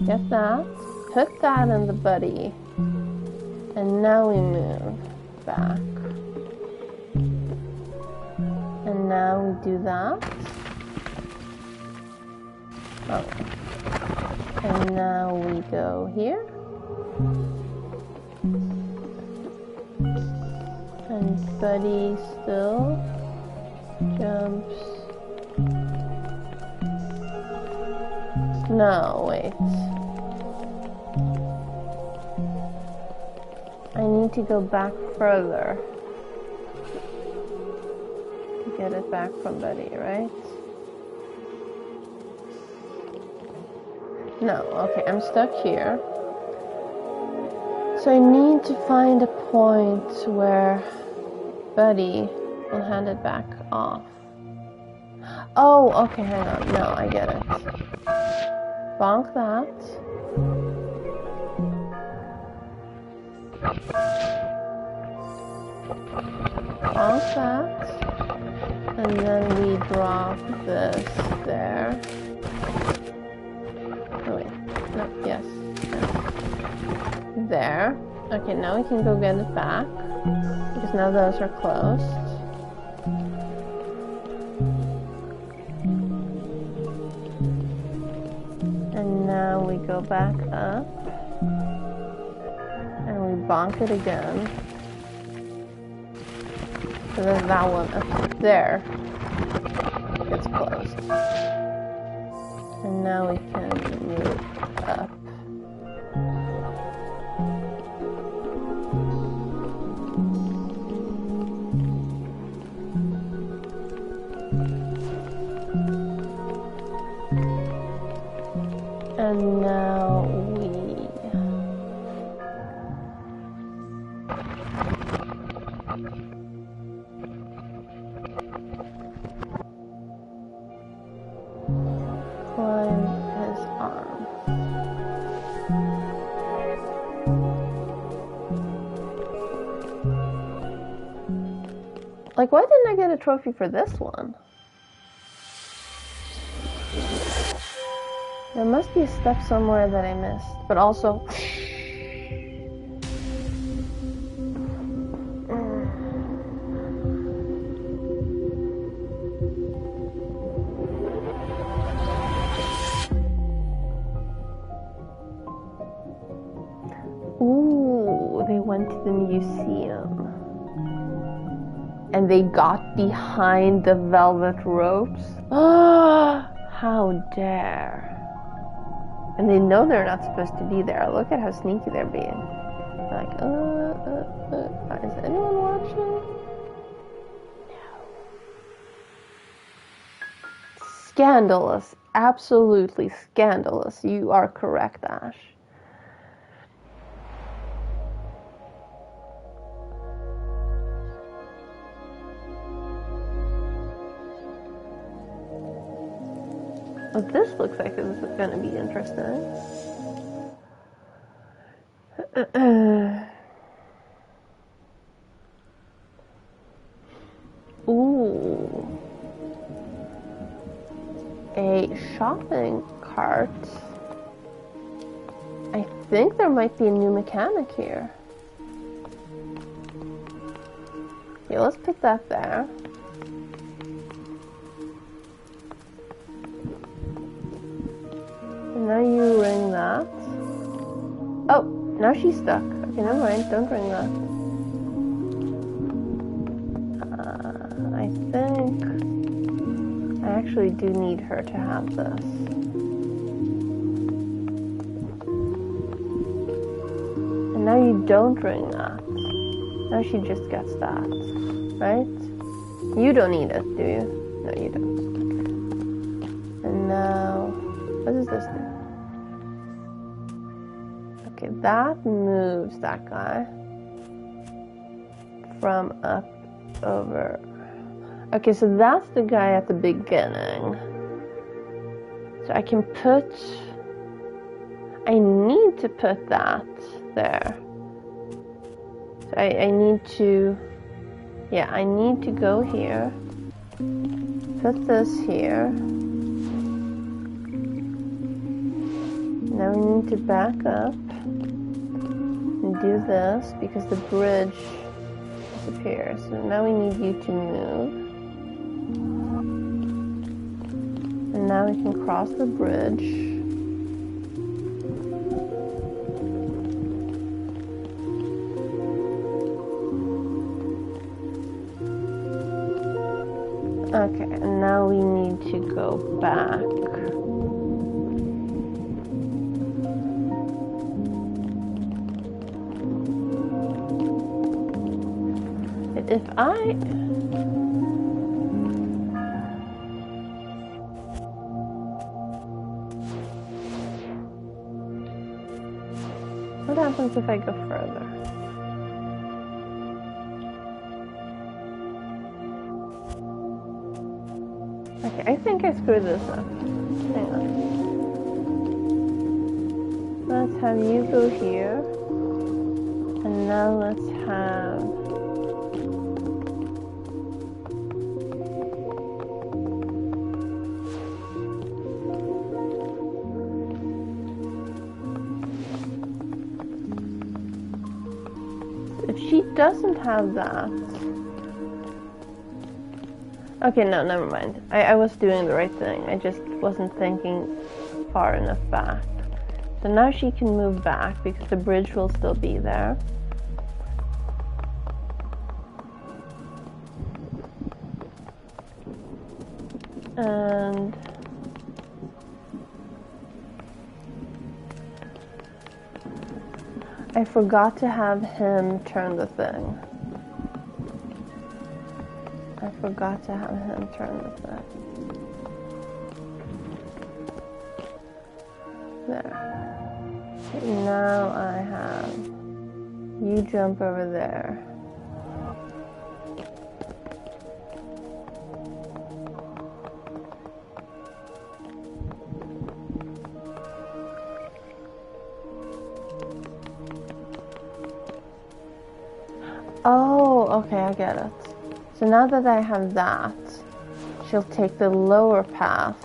Get that. Put that in the buddy. And now we move back. And now we do that. Oh. And now we go here. And buddy still jumps. No, wait. I need to go back further to get it back from buddy, right? No, okay, I'm stuck here. So I need to find a point where buddy will hand it back off. Oh, okay, hang on. No, I get it. Bonk that. Bonk that. And then we drop this there. Oh wait, no, yes. There. Okay, now we can go get it back. Because now those are closed. And now we go back up. And we bonk it again. So then that one up there gets closed. And now we can move up. And now we climb his arm. Like, why didn't I get a trophy for this one? There must be a step somewhere that I missed, but also... Ooh, they went to the museum. And they got behind the velvet ropes. Ah, how dare. And they know they're not supposed to be there. Look at how sneaky they're being. They're like, is anyone watching? No. Scandalous. Absolutely scandalous. You are correct, Ash. What this looks like is going to be interesting. Ooh. A shopping cart. I think there might be a new mechanic here. Yeah, let's put that there. And now you ring that. Oh, now she's stuck. Okay, never mind. Don't ring that. I think I actually do need her to have this. And now you don't ring that. Now she just gets that, right? You don't need it, do you? No, you don't. And now, what does this do? Okay, that moves that guy from up over. Okay, so that's the guy at the beginning. So I can put, I need to put that there. So I need to, yeah, I need to go here, put this here. Now we need to back up and do this because the bridge disappears. So now we need you to move. And now we can cross the bridge. Okay, and now we need to go back. If I... What happens if I go further? Okay, I think I screwed this up. Hang on. Let's have you go here. And now let's have... If she doesn't have that... Okay, no, never mind. I was doing the right thing. I just wasn't thinking far enough back. So now she can move back because the bridge will still be there. And... I forgot to have him turn the thing. I forgot to have him turn the thing. There. Okay, now I have you jump over there. Oh, okay, I get it. So now that I have that, she'll take the lower path.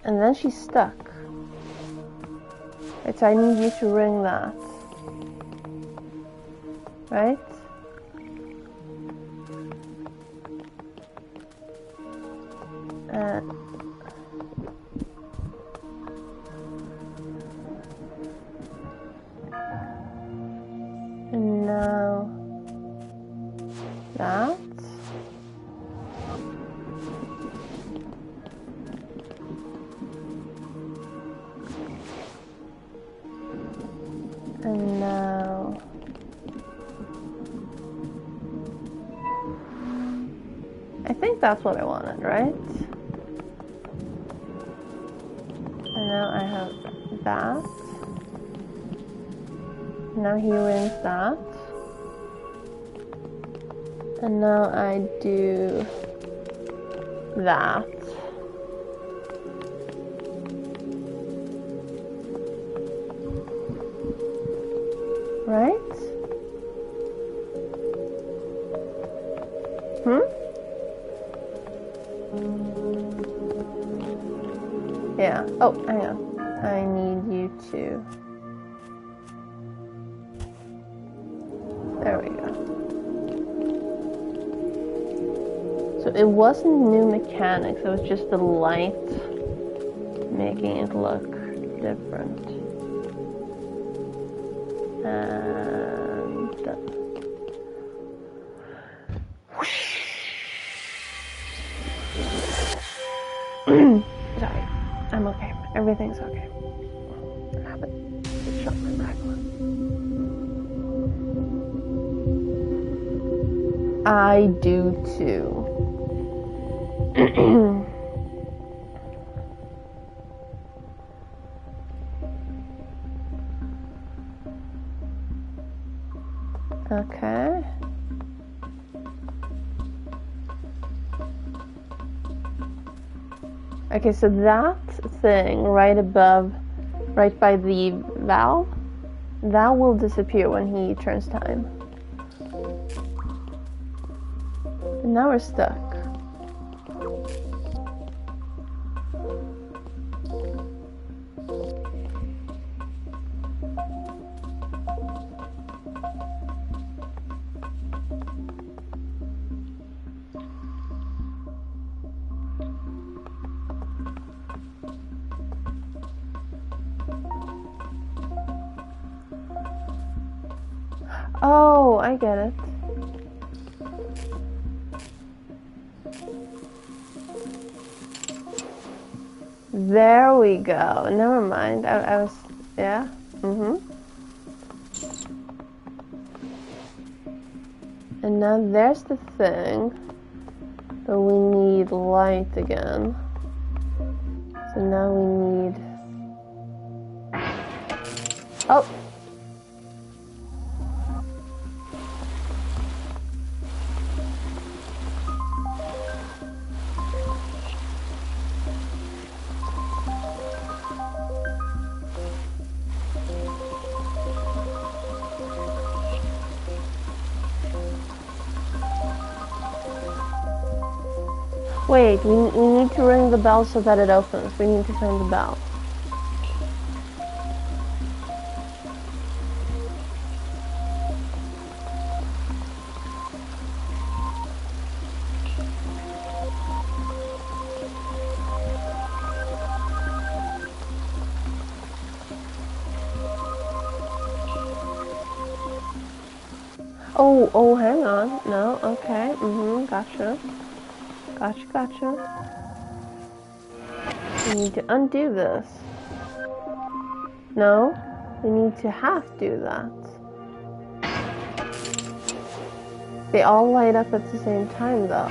And then she's stuck. Right, so I need you to ring that. Right? And now that. And now I think that's what I wanted, right? And now I have that. Now he rings that. And now I do that. Right? Yeah. Oh, hang on. I need you to... There we go. So it wasn't new mechanics, it was just the light making it look different. And done. Sorry, I'm okay. Everything's okay. I haven't shot my back one. I do too. Okay. Okay, so that thing right above, right by the valve, that will disappear when he turns time. And now we're stuck. Oh, I get it. There we go. Never mind. I was, yeah. And now there's the thing. But we need light again. So now we need... Oh! Wait, we need to ring the bell so that it opens. We need to find the bell. Oh, hang on. No, okay. Gotcha. Gotcha. We need to undo this. No, we need to half do that. They all light up at the same time, though.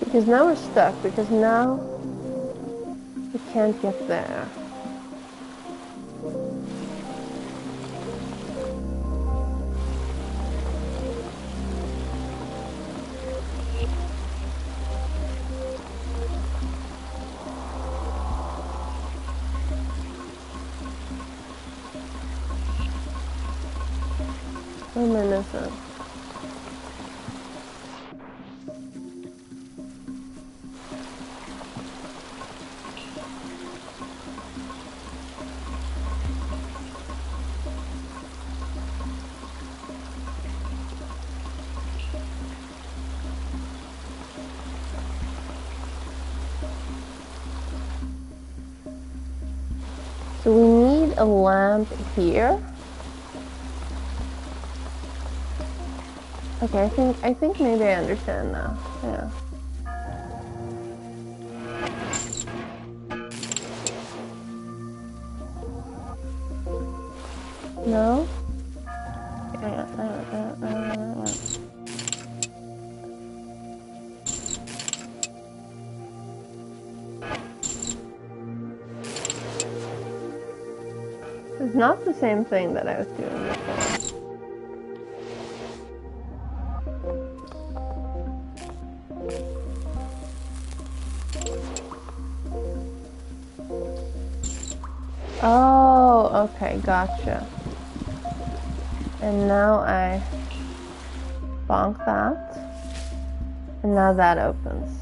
Because now we're stuck, because now we can't get there. What am I missing? So we need a lamp here. Okay, I think maybe I understand now. Yeah. No? It's not the same thing that I was doing before. Oh, okay, gotcha. And now I bonk that. And now that opens.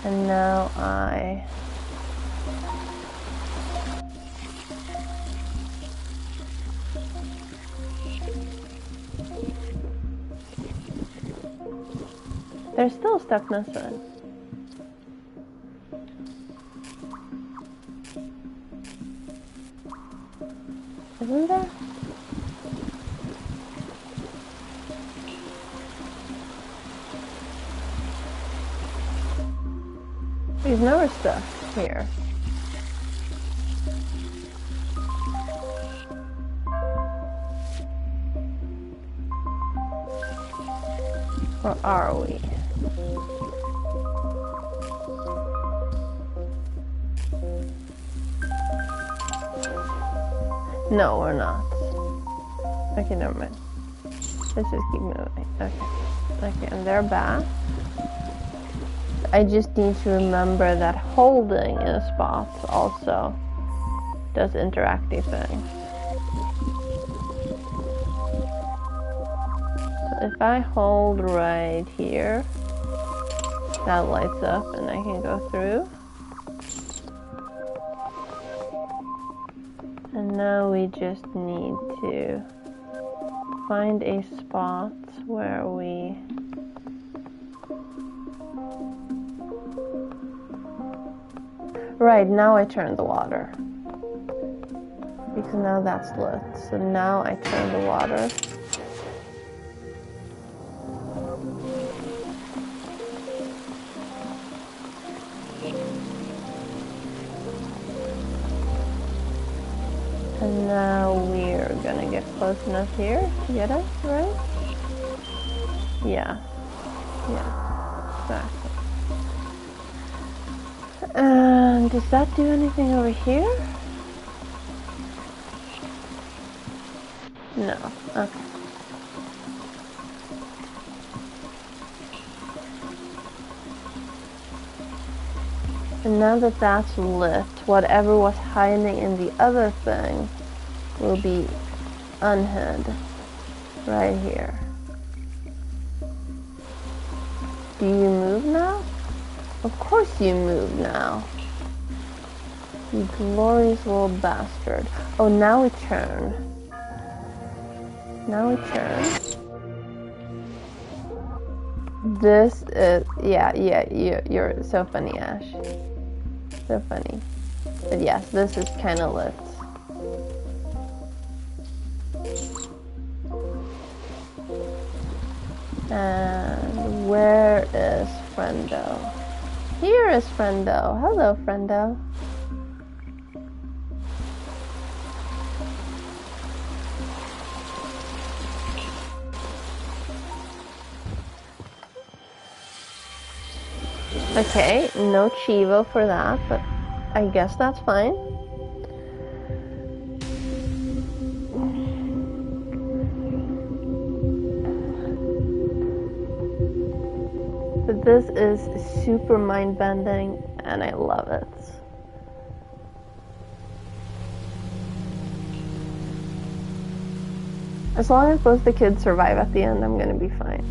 And now I... There's still stuff missing. Isn't there? There's no stuff here. Where are we? No, we're not. Okay, never mind. Let's just keep moving. Okay. Okay, and they're back. I just need to remember that holding in a spot also does interactive things. So if I hold right here, that lights up and I can go through. And now we just need to find a spot where we right, now I turn the water. Because now that's lit. So now I turn the water. And now we're gonna get close enough here to get it, right? Yeah. Yeah. Exactly. And does that do anything over here? No. Okay. And now that that's lit, whatever was hiding in the other thing will be unhid right here. Do you move now? Of course you move now. You glorious little bastard. Oh, now we turn. Now we turn. This is, yeah, you're so funny, Ash. So funny. But yes, this is kind of lit. And where is Friendo? Here is Friendo. Hello, Friendo. Okay, no Chivo for that, but I guess that's fine. But this is super mind-bending, and I love it. As long as both the kids survive at the end, I'm gonna be fine.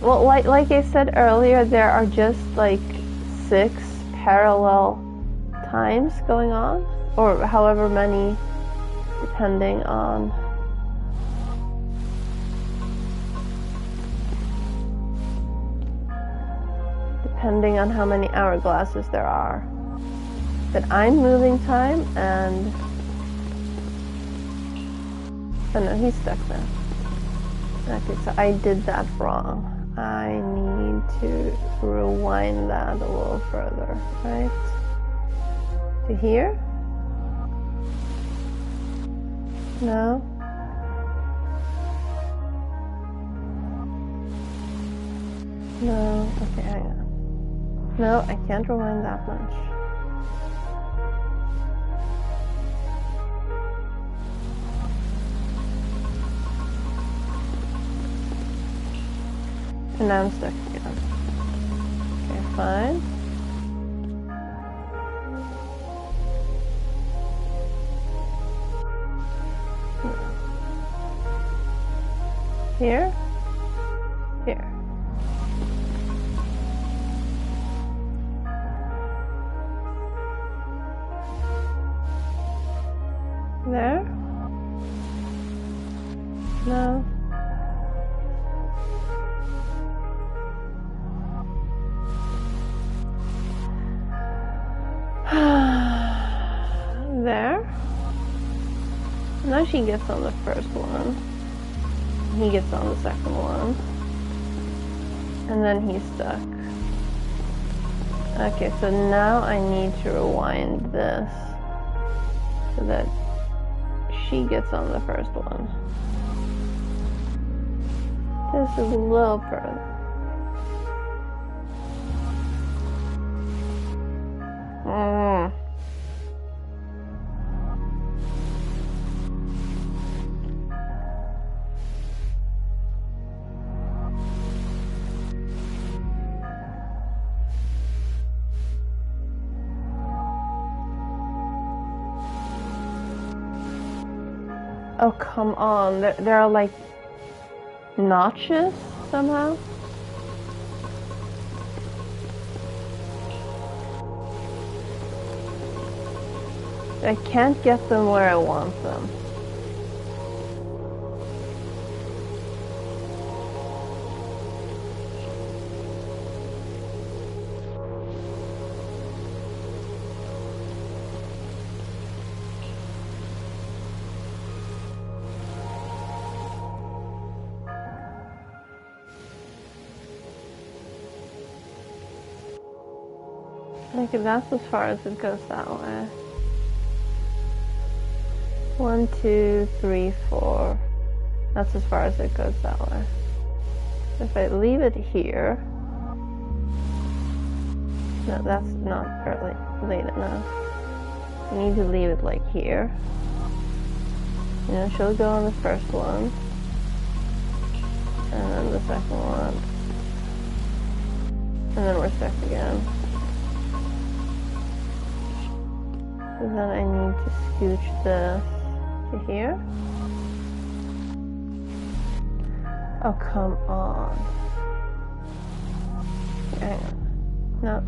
Well, like I said earlier, there are just like 6 parallel times going on, or however many, depending on how many hourglasses there are. But I'm moving time, and oh no, he's stuck now. Okay, so I did that wrong. I need to rewind that a little further, right? To here? No? No, okay, hang on. No, I can't rewind that much. And now I'm stuck again. Okay, fine. Here? Here. There? No. There? Now she gets on the first one. He gets on the second one. And then he's stuck. Okay, so now I need to rewind this so that she gets on the first one. Just a little further. Oh, come on. There are like notches somehow. I can't get them where I want them. Okay, that's as far as it goes that way. 1, 2, 3, 4. That's as far as it goes that way. If I leave it here... No, that's not fairly late enough. I need to leave it like here. You know, she'll go on the first one. And then the second one. And then we're stuck again. So then I need to scooch this to here. Oh, come on. Hang on. No.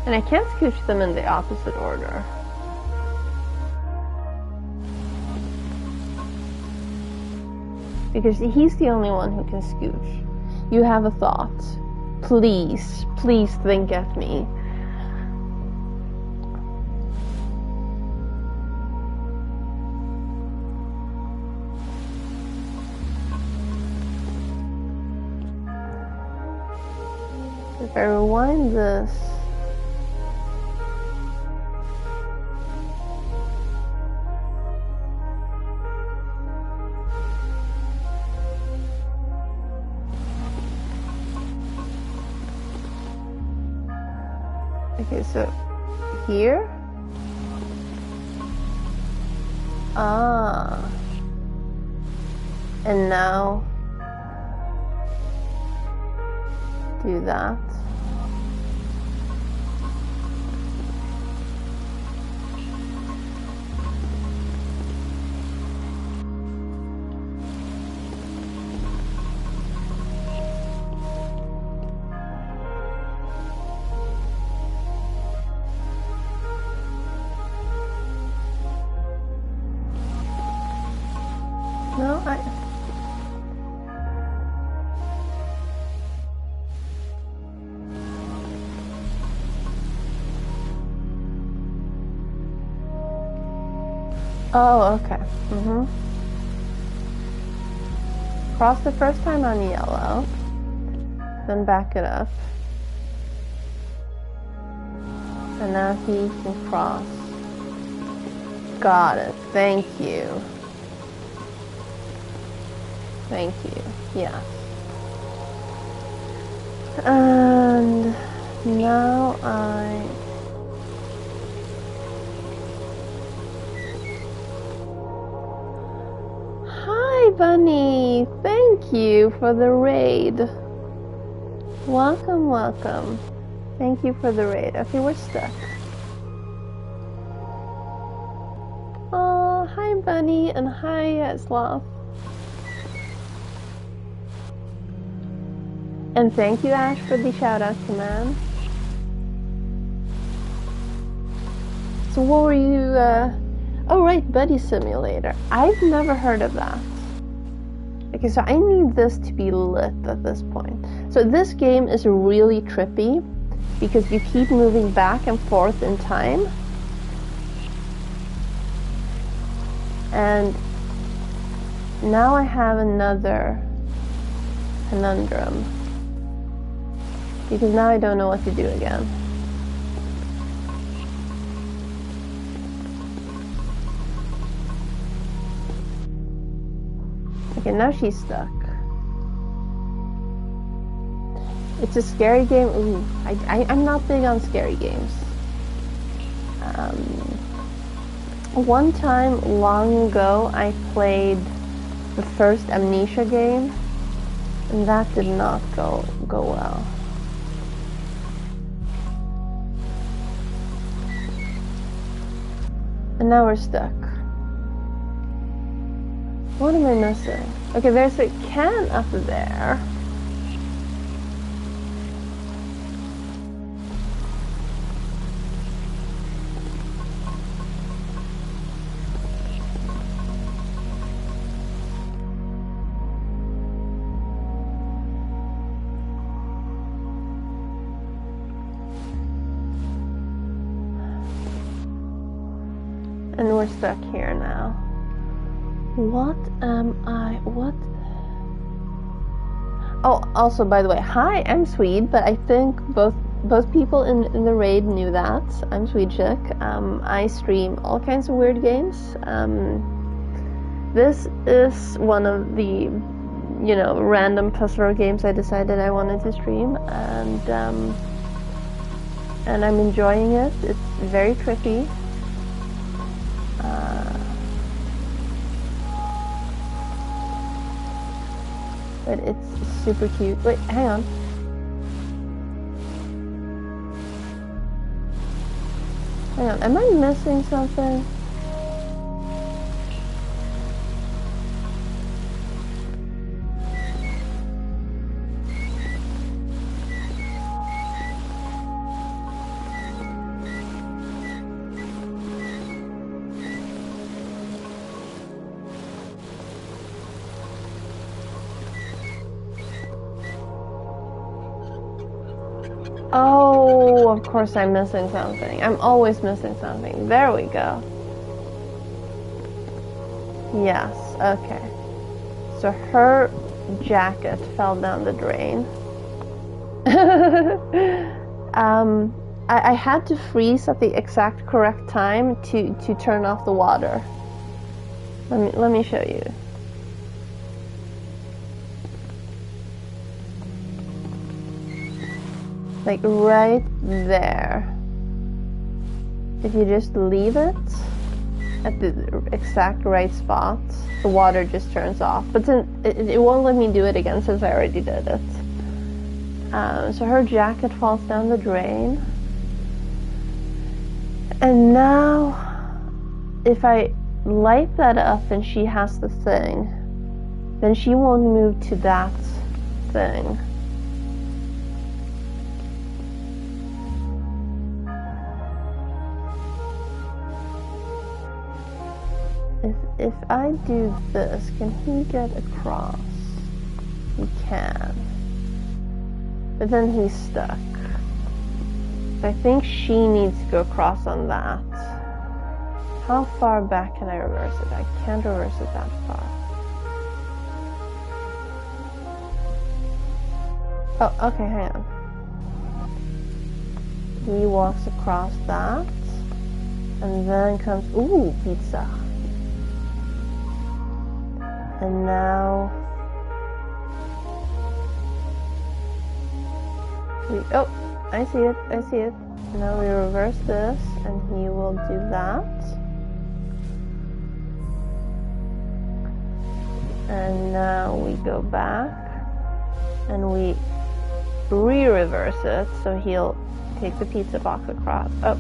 And I can't scooch them in the opposite order. Because he's the only one who can scooch. You have a thought. Please, please think at me. If I rewind this, okay, so here? Ah. And now do that. No, Oh, okay. Cross the first time on yellow, then back it up. And now he can cross. Got it. Thank you. Thank you. Yeah. And now Hi, Bunny! Thank you for the raid. Welcome, welcome. Thank you for the raid. Okay, we're stuck. Oh, hi, Bunny, and hi, Sloth. And thank you, Ash, for the shout-out command. So what were you, Oh, right, Buddy Simulator. I've never heard of that. Okay, so I need this to be lit at this point. So this game is really trippy because you keep moving back and forth in time. And now I have another conundrum. Because now I don't know what to do again. Okay, now she's stuck. It's a scary game. Ooh, I'm not big on scary games. One time, long ago, I played the first Amnesia game, and that did not go well. And now we're stuck. What am I missing? Okay, there's a can up there. And we're stuck here now. What am I? What? Oh, also, by the way, hi, I'm Swede, but I think both people in the raid knew that. I'm Swede Chick. I stream all kinds of weird games. This is one of the, random puzzler games I decided I wanted to stream, and I'm enjoying it. It's very trippy. But it's super cute. Wait, hang on. Hang on, am I missing something? Oh, of course I'm missing something. I'm always missing something. There we go. Yes, okay. So her jacket fell down the drain. I had to freeze at the exact correct time to turn off the water. Let me show you. Like right there. If you just leave it at the exact right spot, the water just turns off. But then it won't let me do it again since I already did it. So her jacket falls down the drain. And now, if I light that up and she has the thing, then she won't move to that thing. If I do this, can he get across? He can. But then he's stuck. I think she needs to go across on that. How far back can I reverse it? I can't reverse it that far. Oh, okay, hang on. He walks across that. And then comes, ooh, pizza. And now Oh, I see it, I see it. Now we reverse this, and he will do that. And now we go back, and we re-reverse it, so he'll take the pizza box across. Oh,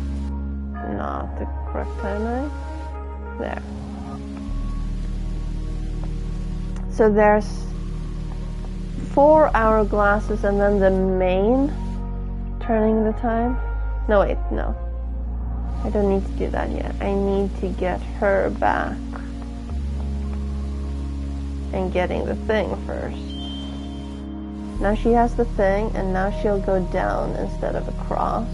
not the correct timing. There. So there's 4 hourglasses and then the main turning the time. No, wait, no. I don't need to do that yet. I need to get her back and getting the thing first. Now she has the thing, and now she'll go down instead of across.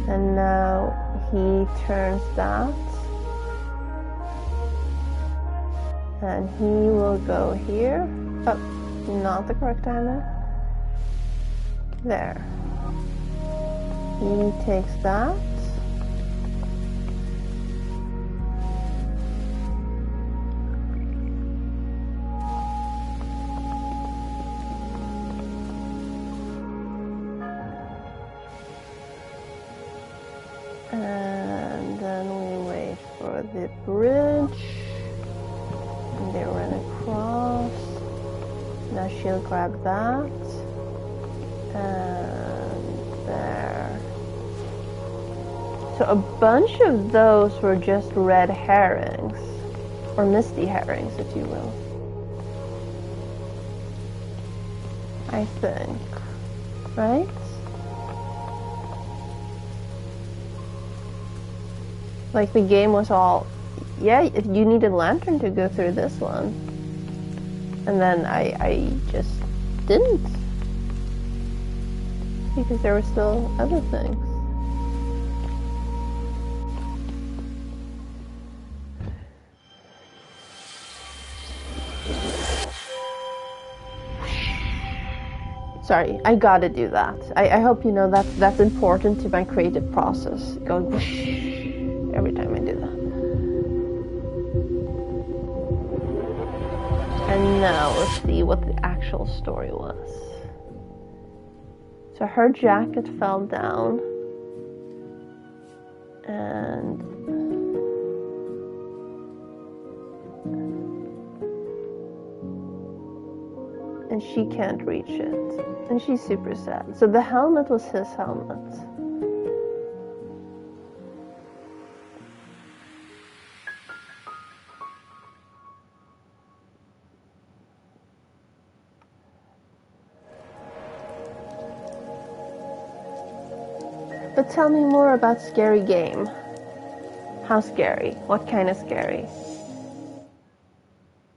And now he turns that. And he will go here. Oh, not the correct timing. There. He takes that. And then we wait for the bridge. And they run across. Now she'll grab that. And there. So a bunch of those were just red herrings. Or misty herrings, if you will. I think. Right? Like the game was all, yeah, you need a lantern to go through this one. And then I just didn't. Because there were still other things. Sorry, I gotta do that. I hope you know that's important to my creative process. Going whoosh every time I do that. And now let's see what the actual story was. So her jacket fell down. And she can't reach it. And she's super sad. So the helmet was his helmet. But tell me more about Scary Game. How scary? What kind of scary?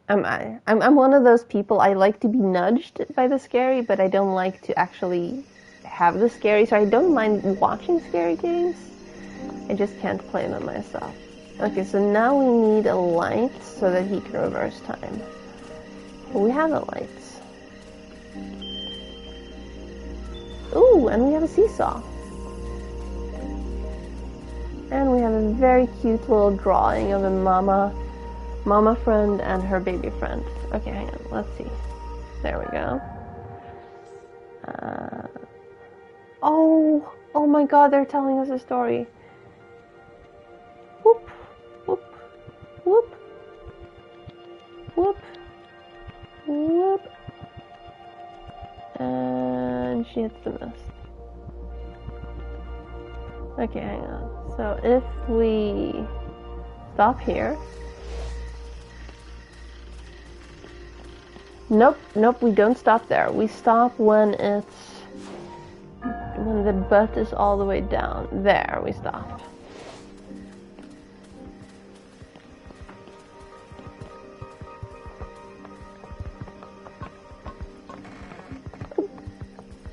I'm one of those people, I like to be nudged by the scary, but I don't like to actually have the scary, so I don't mind watching scary games. I just can't play them myself. Okay, so now we need a light so that he can reverse time. We have the lights. Ooh, and we have a seesaw. And we have a very cute little drawing of a mama friend and her baby friend. Okay, hang on, let's see. There we go. Oh my god, they're telling us a story. Whoop, whoop, whoop, whoop, whoop. And she hits the mist. Okay, hang on. So if we stop here. Nope, we don't stop there. We stop when the butt is all the way down. There, we stop.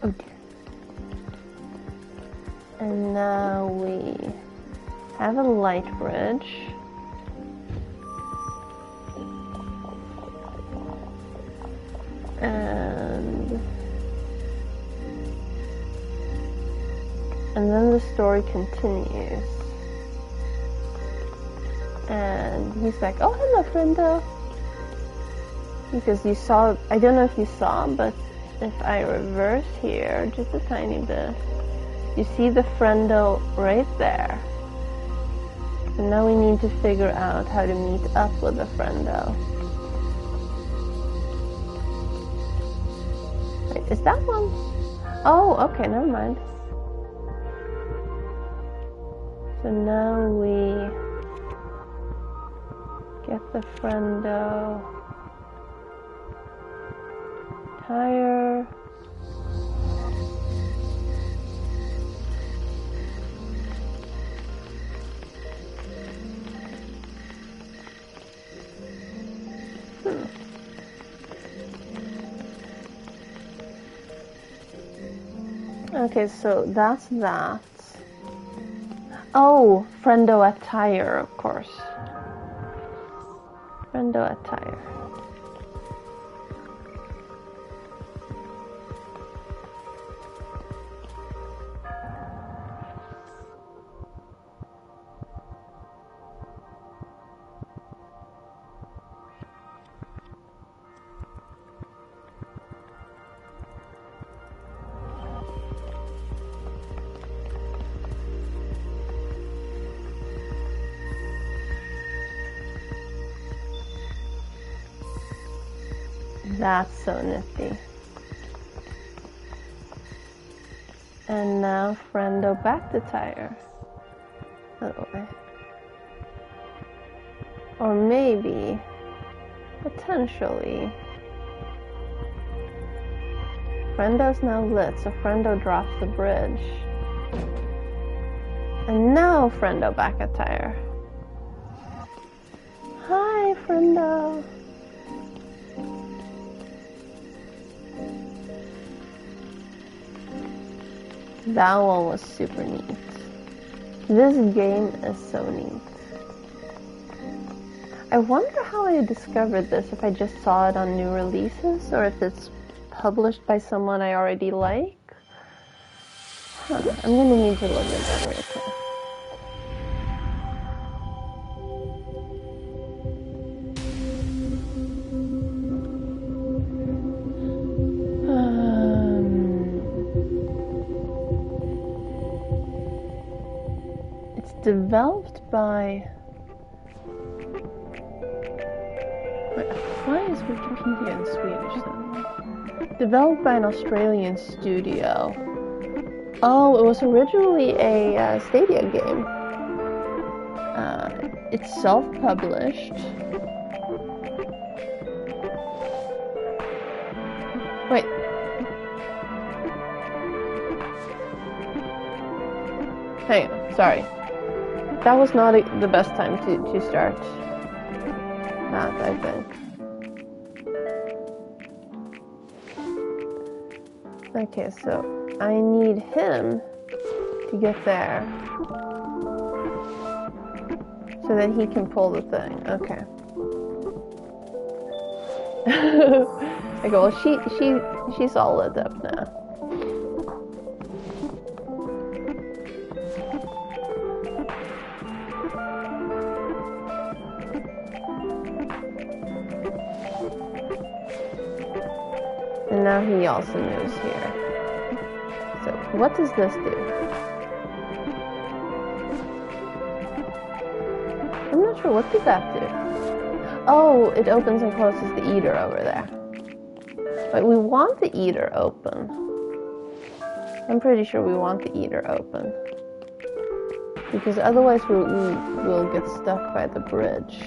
Oh dear. And now we have a light bridge. And then the story continues. And he's like, oh, hello, friendo. Because you saw, I don't know if you saw, but if I reverse here just a tiny bit, you see the friendo right there. And now we need to figure out how to meet up with the friendo. Wait, is that one? Oh, okay, never mind. So now we get the friendo. Tire. Okay, so that's that. Oh, friendo at tire, of course. Friendo at tire. That's so nifty. And now friendo back to tire. Oh, or maybe, potentially, friendo's now lit, so friendo drops the bridge. And now friendo back at tire. Hi, friendo. That one was super neat. This game is so neat. I wonder how I discovered this, if I just saw it on new releases, or if it's published by someone I already like. Huh, I'm gonna need to look at that real quick. Developed by... Why is Wikipedia in Swedish then? Developed by an Australian studio. Oh, it was originally a Stadia game. It's self-published. Wait. Hang on, sorry. That was not the best time to start that, I think. Okay, so I need him to get there so that he can pull the thing. Okay. Okay, well she's all lit up now. And now he also moves here. So what does this do? I'm not sure. What did that do? Oh, it opens and closes the eater over there. But we want the eater open. I'm pretty sure we want the eater open. Because otherwise we'll get stuck by the bridge.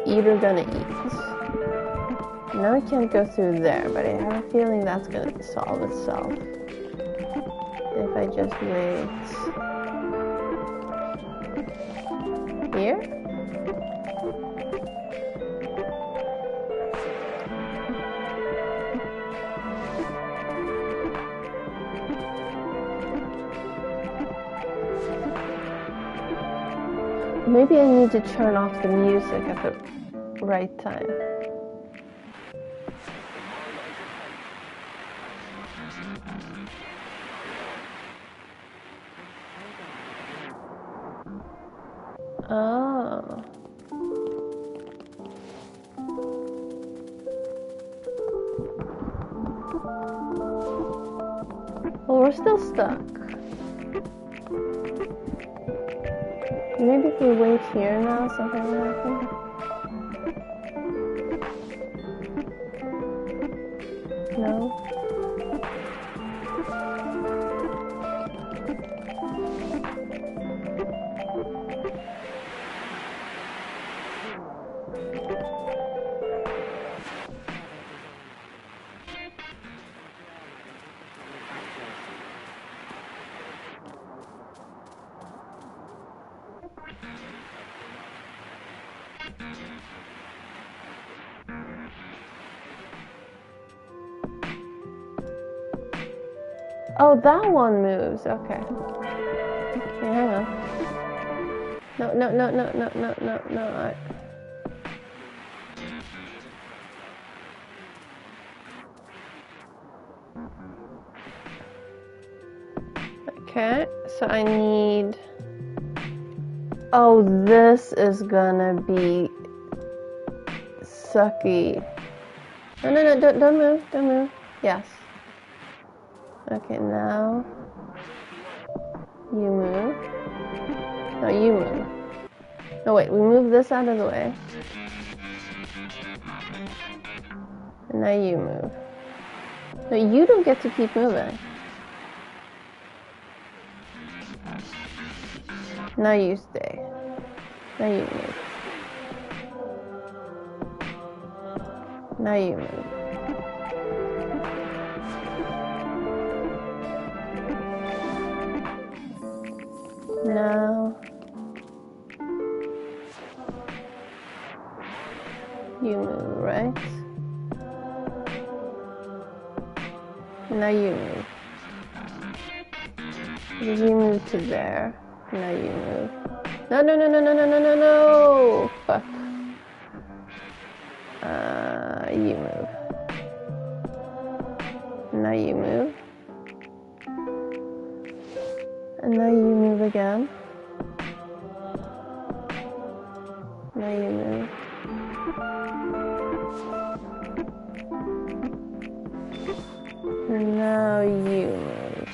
Eater gonna eat. Now I can't go through there, but I have a feeling that's gonna solve itself. If I just wait here. Maybe I need to turn off the music at the right time. Oh. Well, we're still stuck. Maybe if we wait here now, something will happen. No? Oh, that one moves. Okay. Okay, hang on. No. Okay, so I need... Oh, this is gonna be sucky. No, don't move. Yes. Okay, now you move. No, you move. No, wait, we move this out of the way. And now you move. No, you don't get to keep moving. Now you stay. Now you move. Now you move. Now you move, right? Now you move. Because you move to there. Now you move. No. Fuck. You move. Now you move. And now you move again. Now you move. And now you move.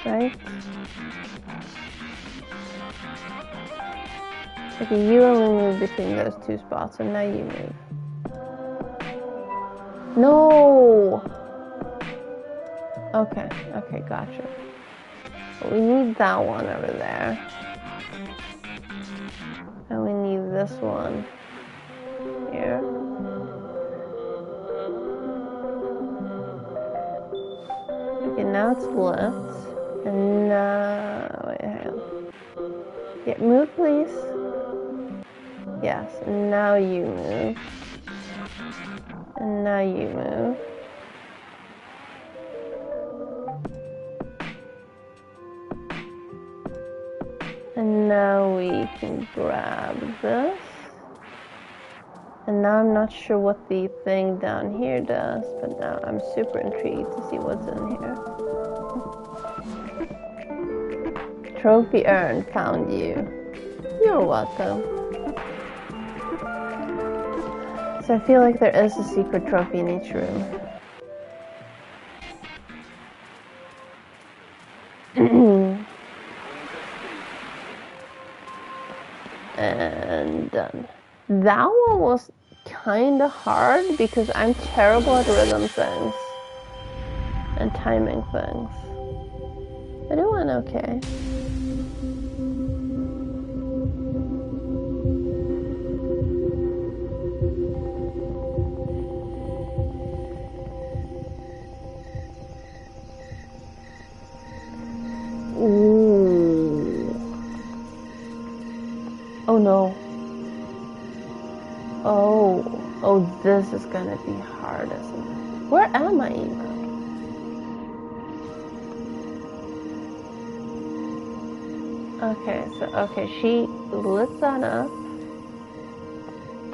Right? Okay, you only move between those two spots, and now you move. No! Okay, gotcha. But we need that one over there. And we need this one here. Okay, now it's flipped. And now, wait, hang on. Yeah, move please. Yes, and now you move. And now you move. And now we can grab this. And now I'm not sure what the thing down here does, but now I'm super intrigued to see what's in here. Trophy urn, found you. You're welcome. So I feel like there is a secret trophy in each room. And done. That one was kinda hard because I'm terrible at rhythm things and timing things. But it went okay. Ooh. Oh no. Oh, this is gonna be hard, isn't it? Where am I even? Okay, she lit that up.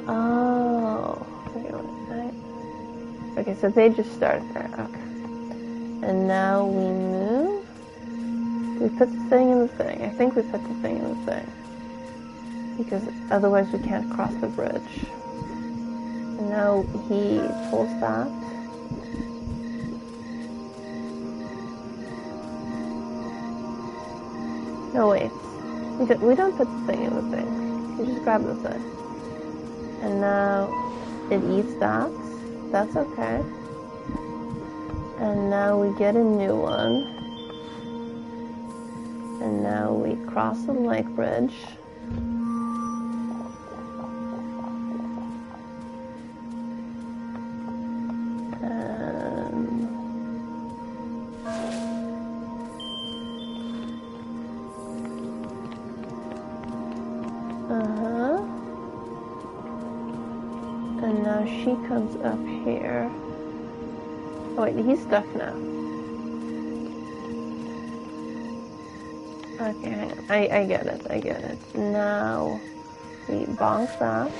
Oh. Okay, so they just started there. Okay. And now we move. We put the thing in the thing. I think we put the thing in the thing. Because otherwise we can't cross the bridge. And now he pulls that. No, wait. We don't put the thing in the thing. You just grab the thing. And now it eats that. That's okay. And now we get a new one. And now we cross the lake bridge. And now she comes up here. Oh wait, he's stuck now. Okay, hang on. I get it. Now we bonk that.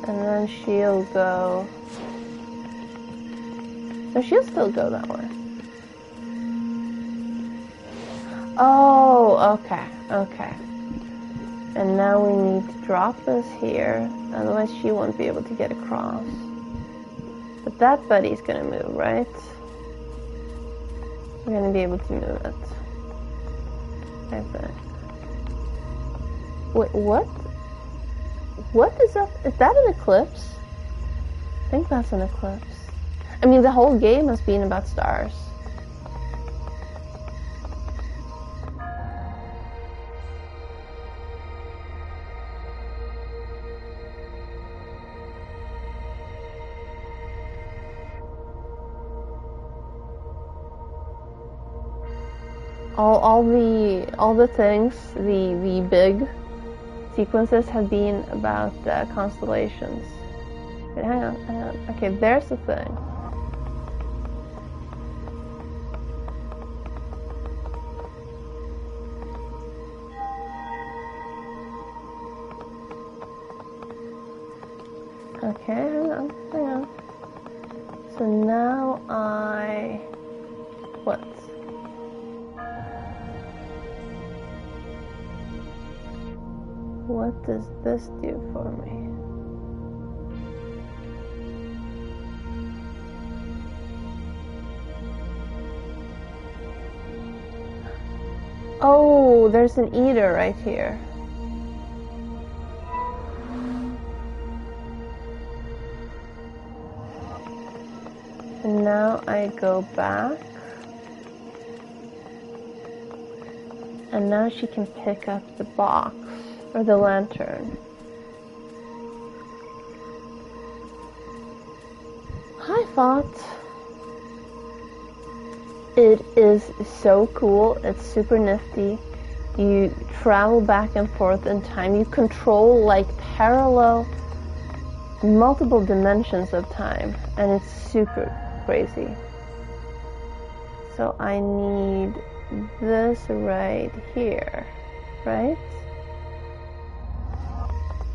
And then she'll go... No, she'll still go that way. Oh, okay. And now we need to drop this here, otherwise she won't be able to get across. But that buddy's gonna move, right? We're gonna be able to move it. I think. Wait, what? What is that? Is that an eclipse? I think that's an eclipse. I mean, the whole game has been about stars. All the things, the big sequences have been about constellations. Wait, hang on. Okay, there's the thing. Okay, hang on. So now what? What does this do for me? Oh, there's an eater right here. And now I go back. And now she can pick up the box. Or the lantern. I thought it is so cool. It's super nifty. You travel back and forth in time. You control like parallel, multiple dimensions of time, and it's super crazy. So I need this right here, right?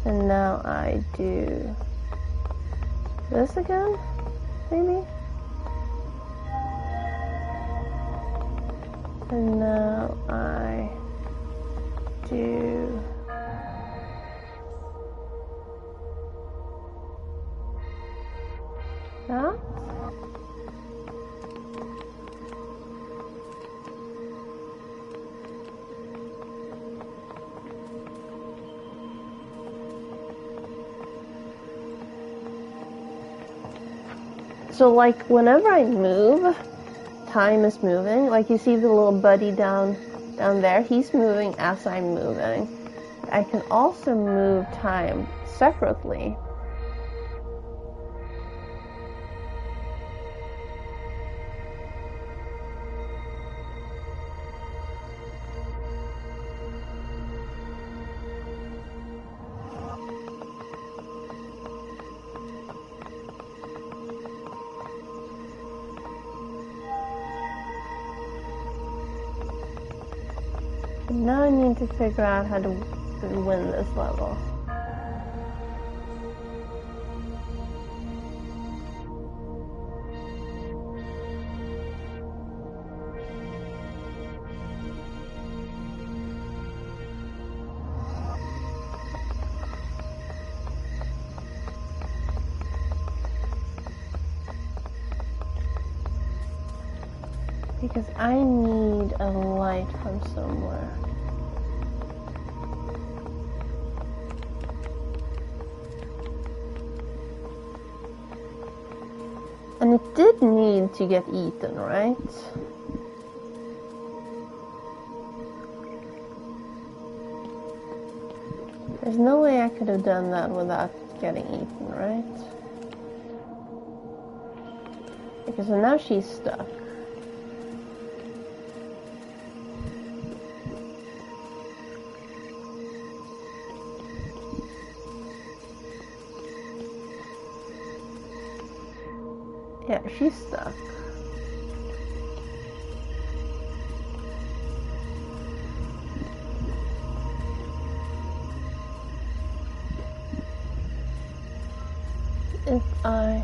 And now I do this again, maybe? And now I do that. So like whenever I move, time is moving. Like you see the little buddy down there, he's moving as I'm moving. I can also move time separately. Now I need to figure out how to win this level. Because I need a light from somewhere. And it did need to get eaten, right? There's no way I could have done that without getting eaten, right? Okay, so now she's stuck. Yeah, she's stuck. If I...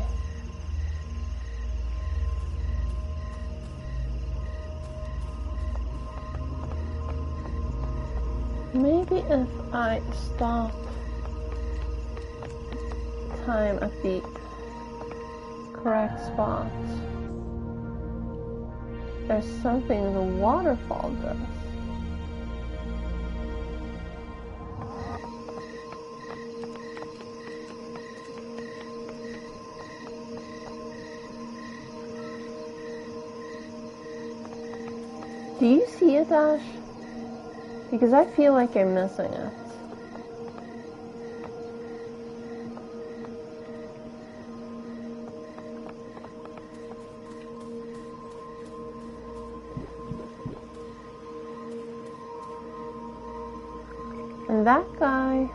Maybe if I stop time at the correct spot, there's something the waterfall does. Do you see it, Ash? Because I feel like I'm missing it. And that guy...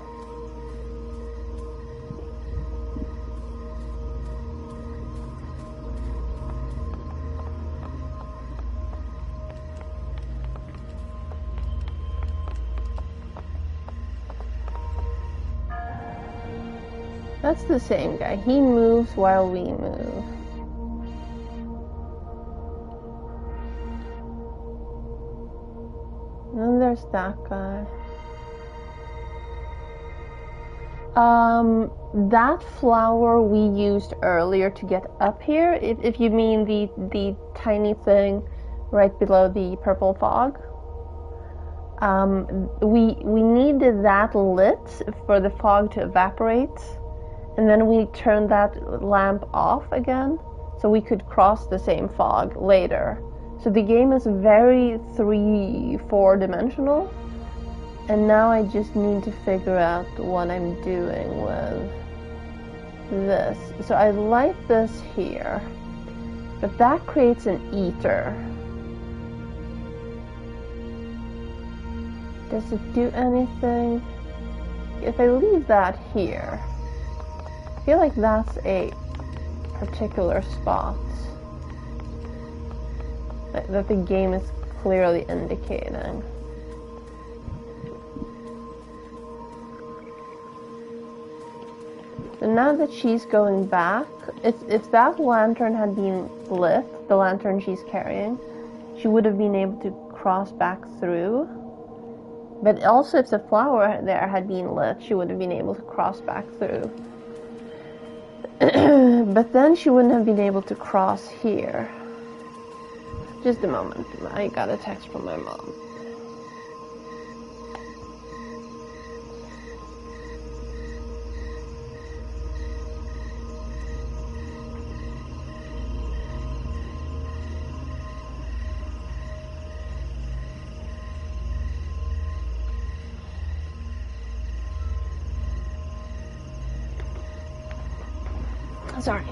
That's the same guy. He moves while we move. And then there's that guy. That flower we used earlier to get up here, if you mean the tiny thing right below the purple fog. We needed that lit for the fog to evaporate. And then we turned that lamp off again, so we could cross the same fog later. So the game is very 3-4 dimensional, and now I just need to figure out what I'm doing with this. So I light this here, but that creates an eater. Does it do anything? If I leave that here, I feel like that's a particular spot that the game is clearly indicating. So now that she's going back, if that lantern had been lit, the lantern she's carrying, she would have been able to cross back through. But also if the flower there had been lit, she would have been able to cross back through. But then she wouldn't have been able to cross here. Just a moment, I got a text from my mom. Sorry.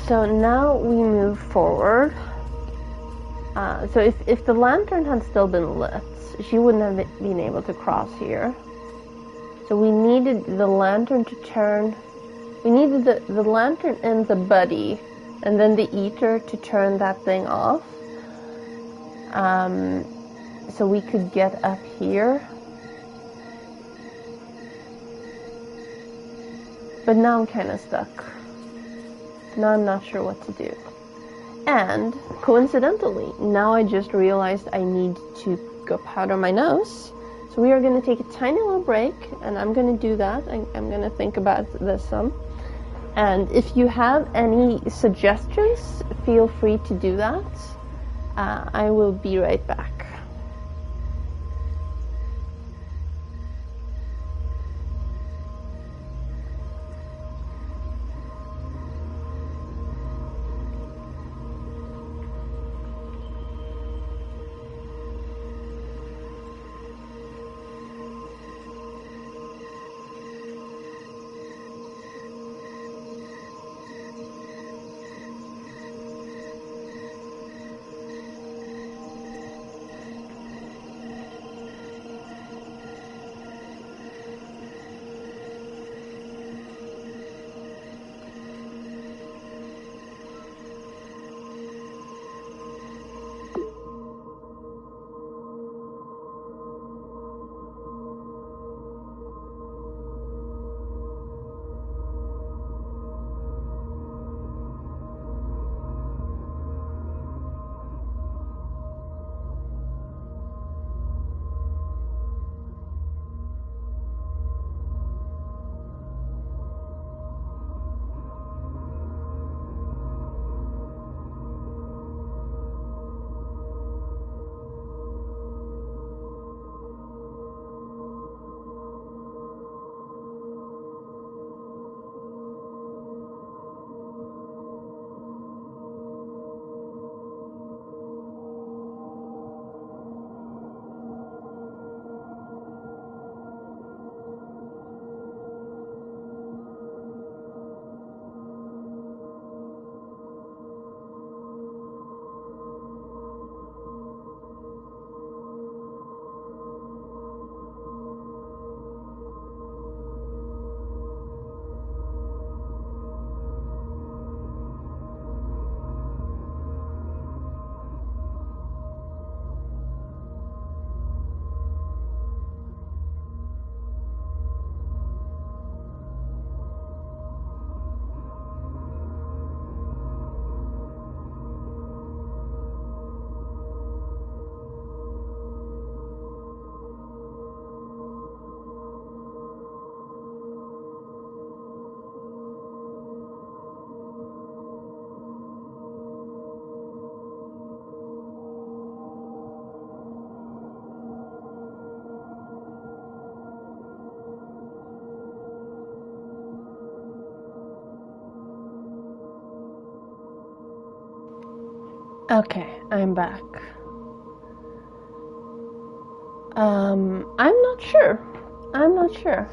So now we move forward. So if the lantern had still been lit, she wouldn't have been able to cross here. So we needed the lantern to turn. We needed the lantern and the buddy, and then the eater to turn that thing off. So we could get up here. But now I'm kind of stuck. Now I'm not sure what to do. And coincidentally, now I just realized I need to go powder my nose. So we are going to take a tiny little break, and I'm going to do that. I'm going to think about this some. And if you have any suggestions, feel free to do that. I will be right back. Okay, I'm back. I'm not sure. I'm not sure.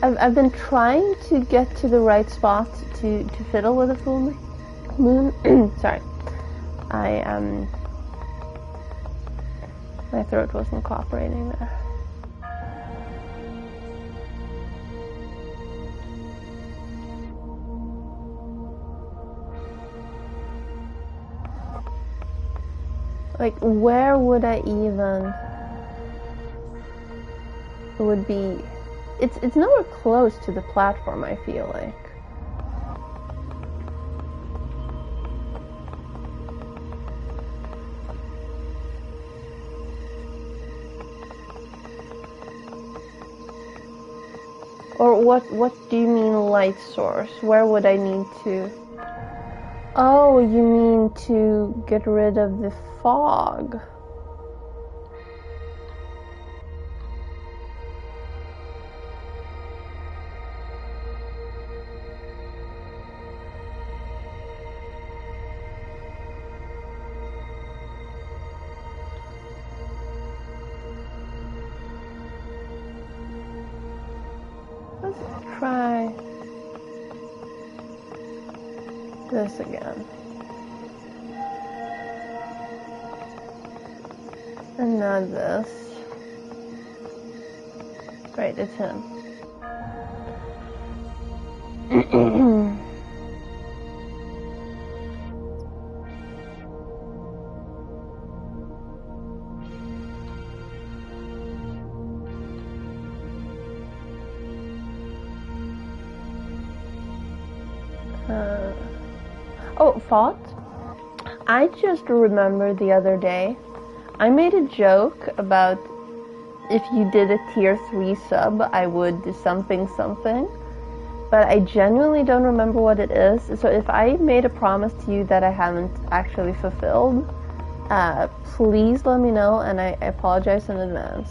I've been trying to get to the right spot to fiddle with the full moon. Sorry. My throat wasn't cooperating there. Like, where would I even... It would be... It's nowhere close to the platform, I feel like. Or what do you mean light source? Where would I need to... Oh, you mean to get rid of the fog. Let's try this again. And not this. Right, it's him. Oh, Fought? I just remembered the other day, I made a joke about if you did a tier 3 sub, I would do something, but I genuinely don't remember what it is, so if I made a promise to you that I haven't actually fulfilled, please let me know, and I apologize in advance.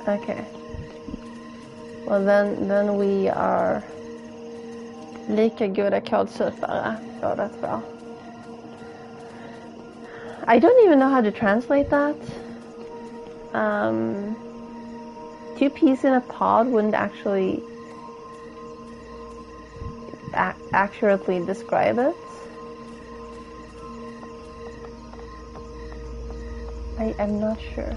Okay. Well, then we are lika goda kodsurfare båda två. I don't even know how to translate that. Two peas in a pod wouldn't actually accurately describe it. I'm not sure.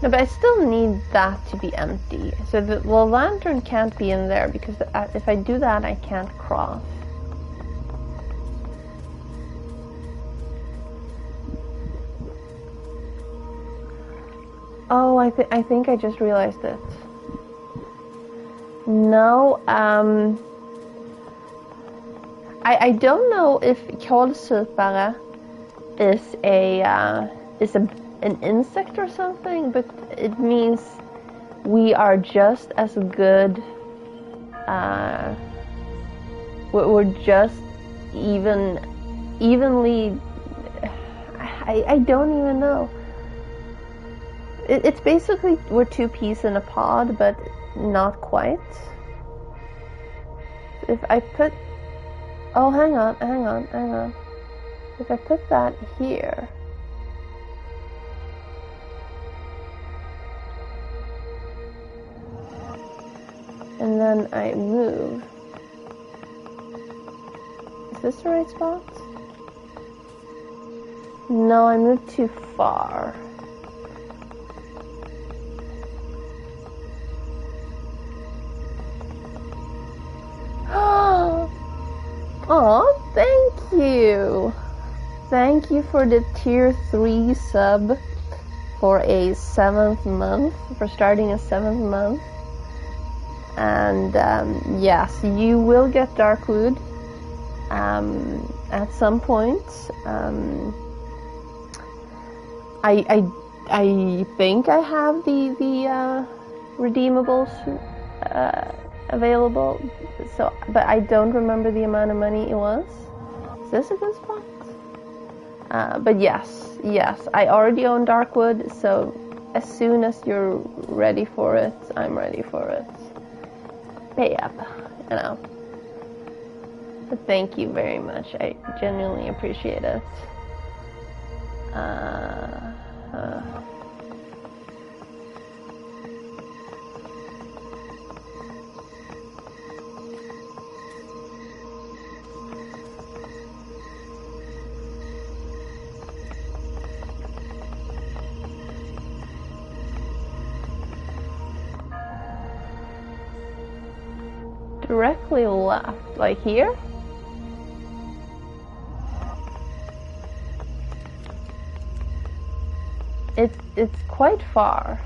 No, but I still need that to be empty. So the lantern can't be in there because if I do that, I can't cross. Oh, I think I just realized it. No, I don't know if kålsupare is an insect or something, but it means we are just as good. We're just evenly. I don't even know. It's basically we're two peas in a pod, but not quite. If I put, oh, hang on. If I put that here. And then I move. Is this the right spot? No, I moved too far. Oh, thank you. Thank you for the tier 3 sub for a 7th month, for starting a 7th month. And yes, you will get Darkwood at some point. I think I have the redeemables available. So, but I don't remember the amount of money it was. Is this a good spot? But yes, I already own Darkwood. So as soon as you're ready for it, I'm ready for it. Pay up, you know. But thank you very much. I genuinely appreciate it. Directly left, like here? It's quite far.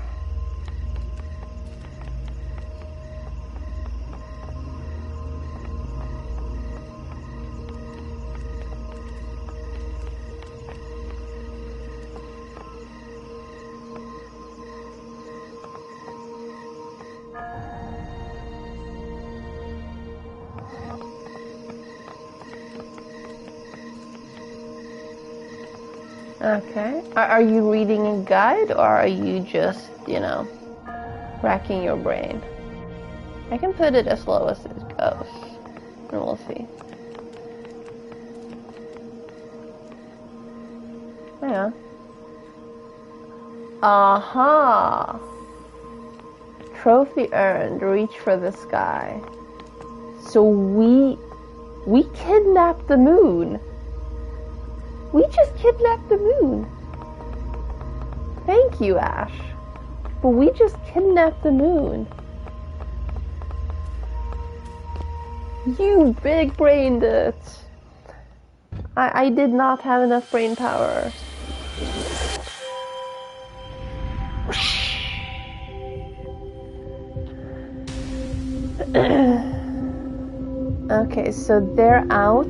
Okay. Are you reading a guide, or are you just, you know, racking your brain? I can put it as low as it goes, and we'll see. Hang on. Aha! Trophy earned. Reach for the sky. So we kidnapped the moon. We just kidnapped the moon. Thank you, Ash. But we just kidnapped the moon. You big-brained it. I did not have enough brain power. Okay, so they're out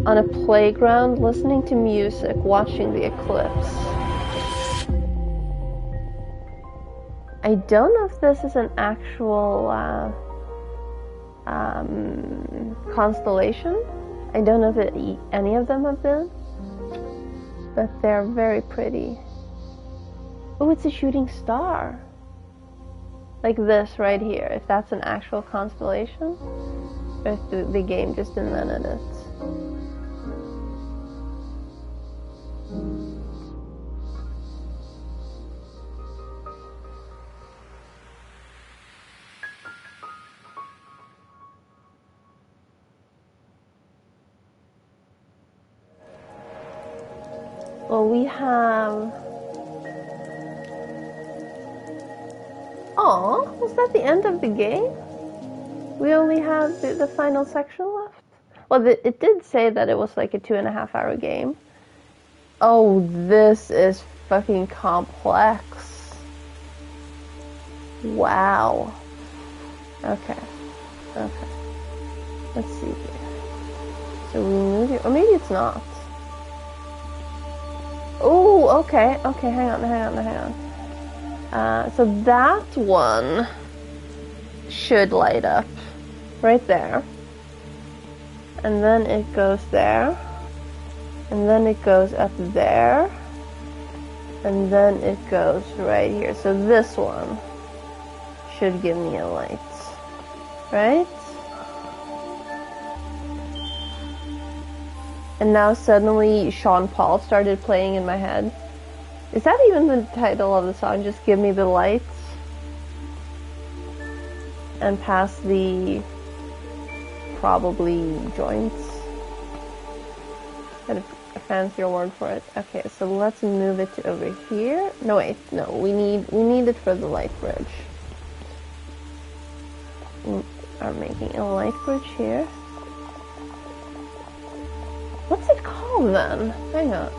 on a playground listening to music, watching the eclipse. I don't know if this is an actual constellation. I don't know if any of them have been, but they're very pretty. Oh, it's a shooting star. Like this right here, if that's an actual constellation, or if the game just invented it. Well, we have... Aw, was that the end of the game? We only have the final section left? Well, it did say that it was like a 2.5-hour game. Oh, this is fucking complex. Wow. Okay. Okay. Let's see here. So we move here. Or maybe it's not. Oh, okay. Okay, hang on. So that one should light up right there. And then it goes there. And then it goes up there. And then it goes right here. So this one should give me a light. Right? And now suddenly Sean Paul started playing in my head. Is that even the title of the song? Just give me the lights and pass the probably joints. Got a fancier word for it. Okay, so let's move it to over here. No wait, no, we need it for the light bridge. We are making a light bridge here. What's it called then? Hang on.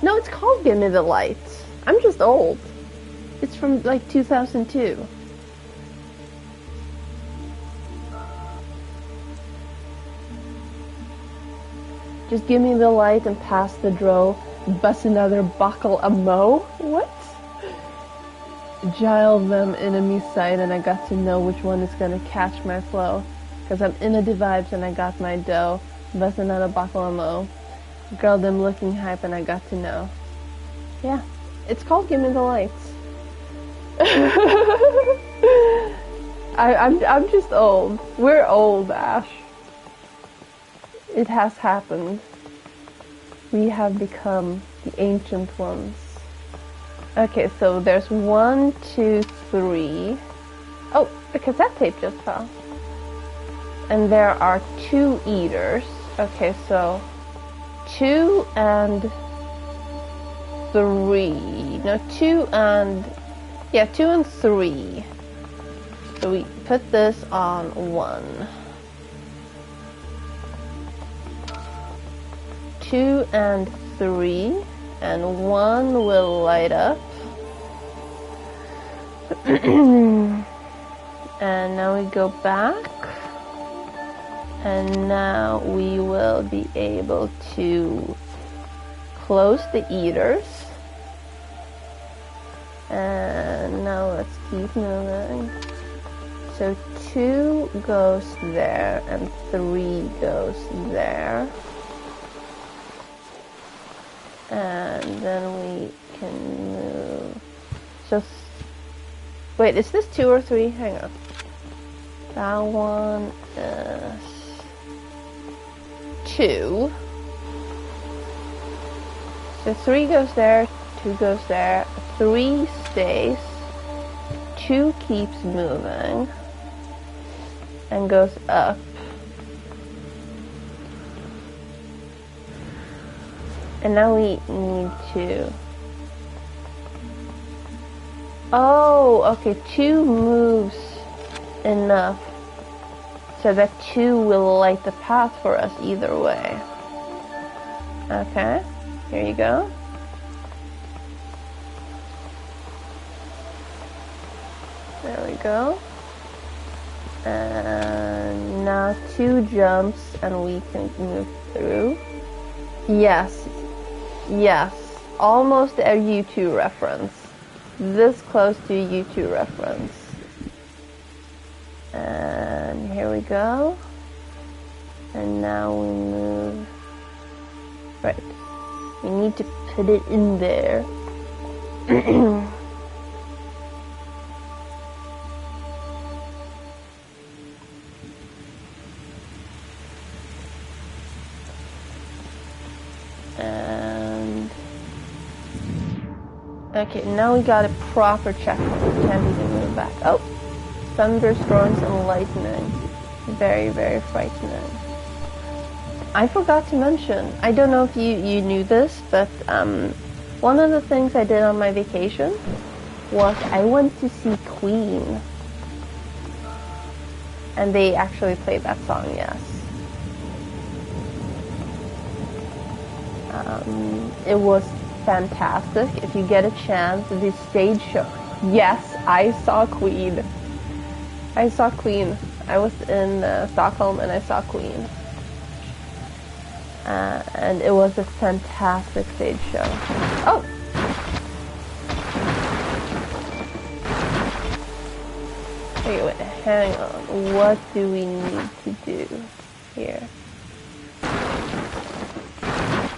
No, it's called Give Me the Lights. I'm just old. It's from like 2002. Just give me the light and pass the dro. Bust another buckle a mo. What? Gile them enemy sight and I got to know which one is gonna catch my flow. Cause I'm in the vibes and I got my dough. Bust another buckle a mo. Girl, them looking hype and I got to know. Yeah, it's called Give Me the Lights. I'm just old. We're old, Ash. It has happened. We have become the ancient ones. Okay, so there's 1, 2, 3. Oh, the cassette tape just fell. And there are 2 eaters. Okay, so 2 and 3. No, 2 and... Yeah, 2 and 3. So we put this on 1. 2 and 3. And 1 will light up. And now we go back. And now we will be able to close the eaters. And now let's keep moving. So 2 goes there and 3 goes there. And then we can move. So, wait, is this 2 or 3? Hang on. That one is 2. So 3 goes there, 2 goes there, 3 stays, 2 keeps moving, and goes up. And now we need to Oh, okay, 2 moves enough so that 2 will light the path for us either way. Okay, here you go. There we go. And now 2 jumps and we can move through. Yes, yes, almost a U2 reference. This close to a U2 reference. And here we go. And now we move. Right. We need to put it in there. And okay, now we got a proper checkpoint. We can't even move back. Oh, thunderstorms and lightning. Very, very frightening. I forgot to mention, I don't know if you knew this, but one of the things I did on my vacation was I went to see Queen. And they actually played that song, yes. It was fantastic. If you get a chance, the stage show. Yes, I saw Queen. I saw Queen. I was in Stockholm and I saw Queen. And it was a fantastic stage show. Oh! Okay, wait, hang on. What do we need to do here?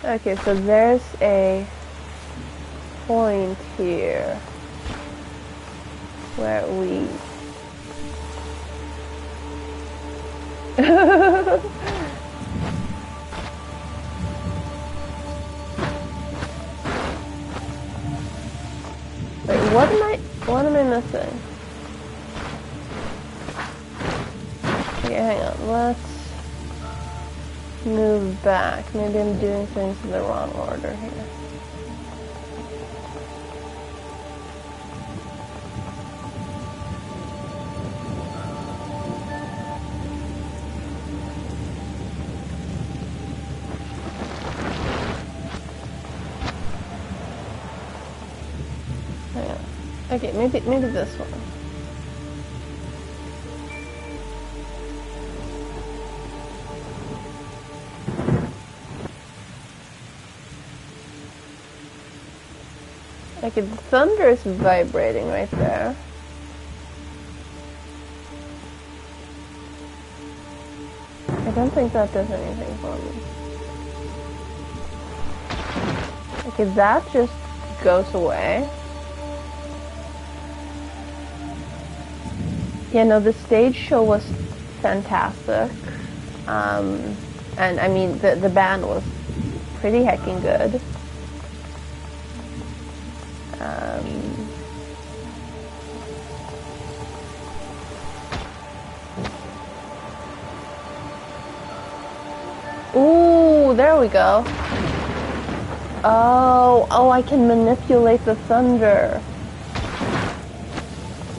Okay, so there's a point here where we... Wait, what am I missing? Okay, hang on, let's move back. Maybe I'm doing things in the wrong order here. Hang on. Okay, maybe this one. Okay, the thunder is vibrating right there. I don't think that does anything for me. Okay, that just goes away. Yeah, no, the stage show was fantastic. And I mean, the band was pretty heckin' good. Ooh, there we go. Oh, I can manipulate the thunder.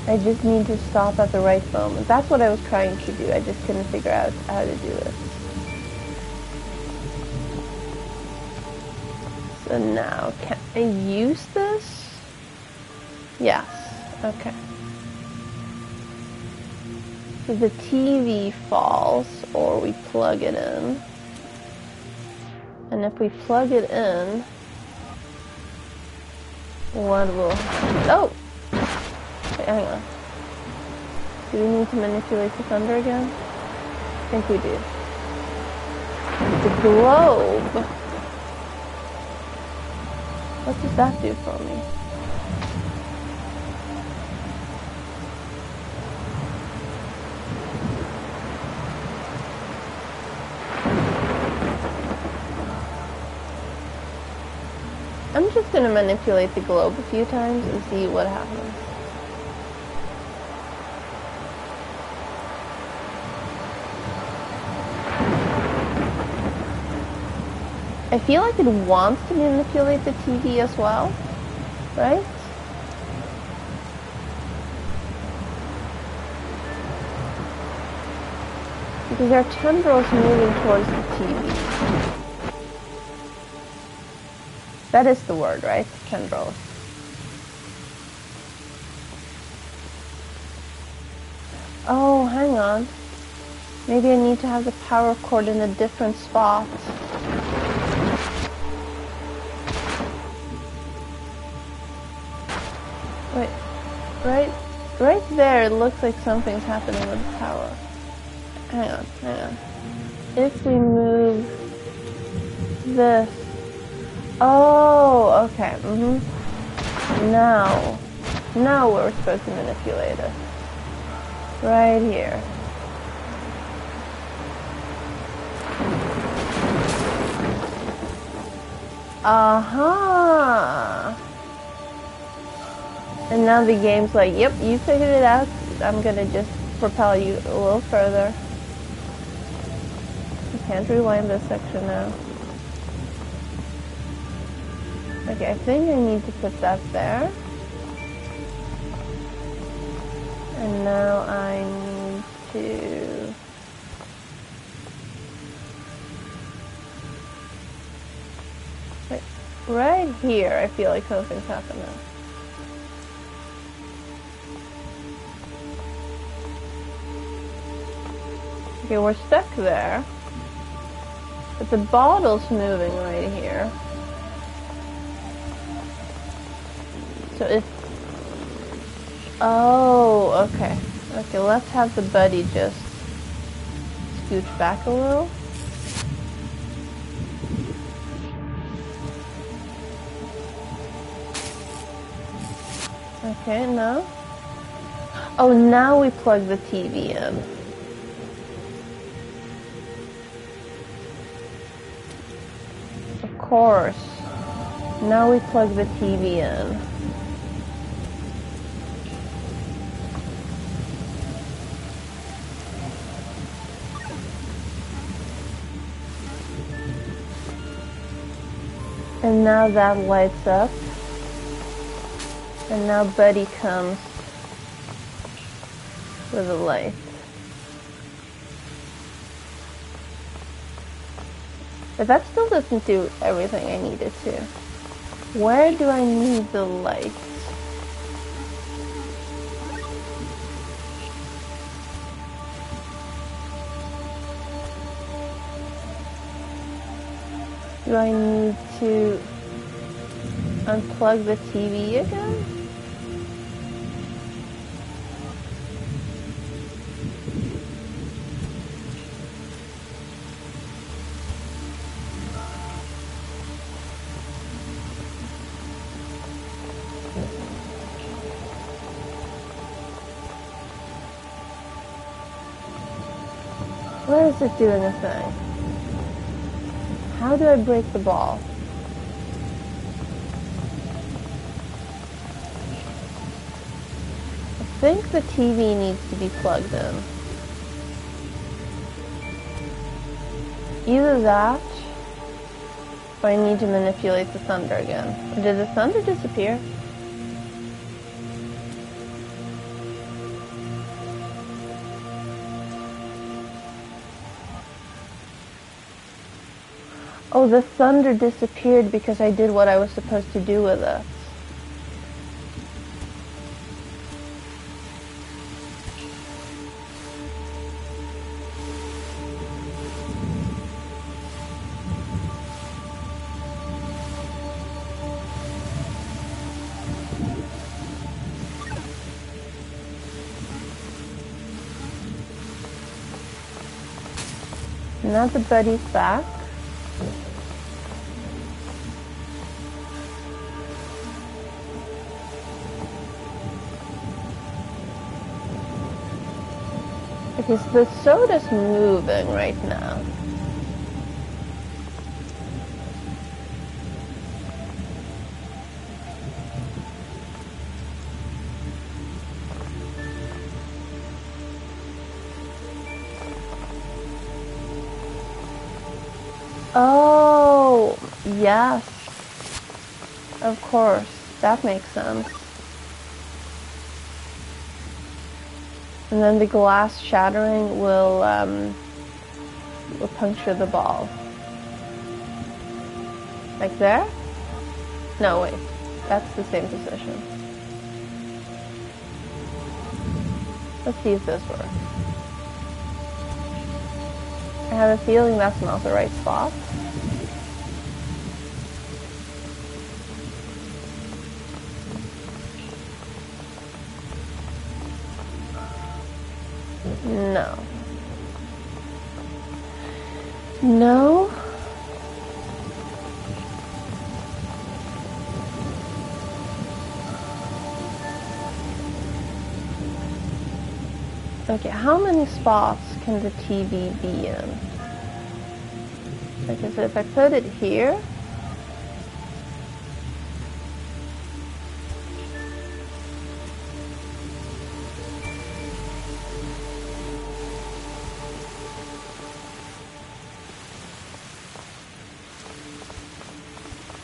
I just need to stop at the right moment. That's what I was trying to do. I just couldn't figure out how to do it. So now, can I use this? Yes. Okay. So the TV falls, or we plug it in. And if we plug it in, what will happen? Oh! Wait, hang on. Do we need to manipulate the thunder again? I think we do. The globe! What does that do for me? I'm just going to manipulate the globe a few times and see what happens. I feel like it wants to manipulate the TV as well, right? Because there are tendrils moving towards the TV. That is the word, right? Tendrils. Oh, hang on. Maybe I need to have the power cord in a different spot. Wait, right there, it looks like something's happening with the power. Hang on. If we move this... Oh, okay, Now we're supposed to manipulate it. Right here. Aha! And now the game's like, yep, you figured it out. I'm gonna just propel you a little further. I can't rewind this section now. Okay, I think I need to put that there. And now I need to... Wait, right here, I feel like something's happening. Okay, we're stuck there. But the bottle's moving right here. So if... Oh, okay. Okay, let's have the buddy just scooch back a little. Okay, no. Oh, now we plug the TV in. Of course. Now we plug the TV in. And now that lights up. And now Buddy comes with a light. But that still doesn't do everything I need it to. Where do I need the lights? Do I need to unplug the TV again? Where is it doing a thing? How do I break the ball? I think the TV needs to be plugged in. Either that, or I need to manipulate the thunder again. Or did the thunder disappear? Oh, the thunder disappeared because I did what I was supposed to do with it. Now the buddy's back. Because the soda's moving right now. Oh, yes. Of course. That makes sense. And then the glass shattering will will puncture the ball. Like there? No, wait. That's the same position. Let's see if this works. I have a feeling that's not the right spot. No. No. Okay, how many spots can the TV be in? Okay, so if I put it here,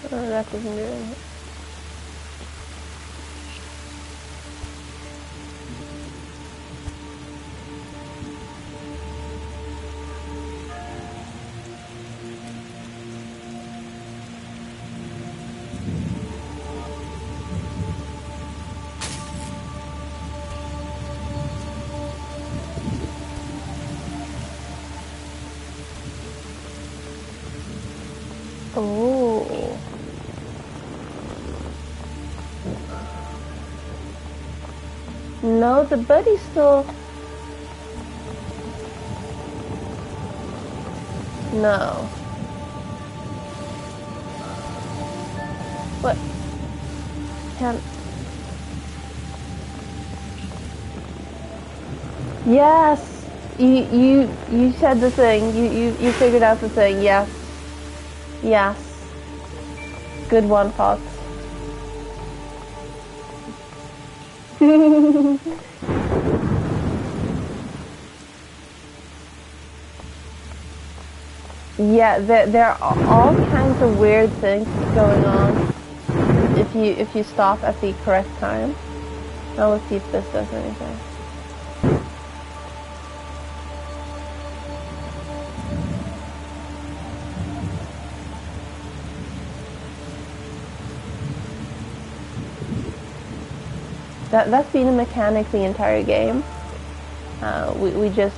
that doesn't do anything. Oh. No, the buddy's still... No. What? Can't... Yes! You said the thing. You figured out the thing. Yes. Yes. Good one, Fox. Yeah, there are all kinds of weird things going on if you stop at the correct time. Now let's see if this does anything. That's been a mechanic the entire game. We just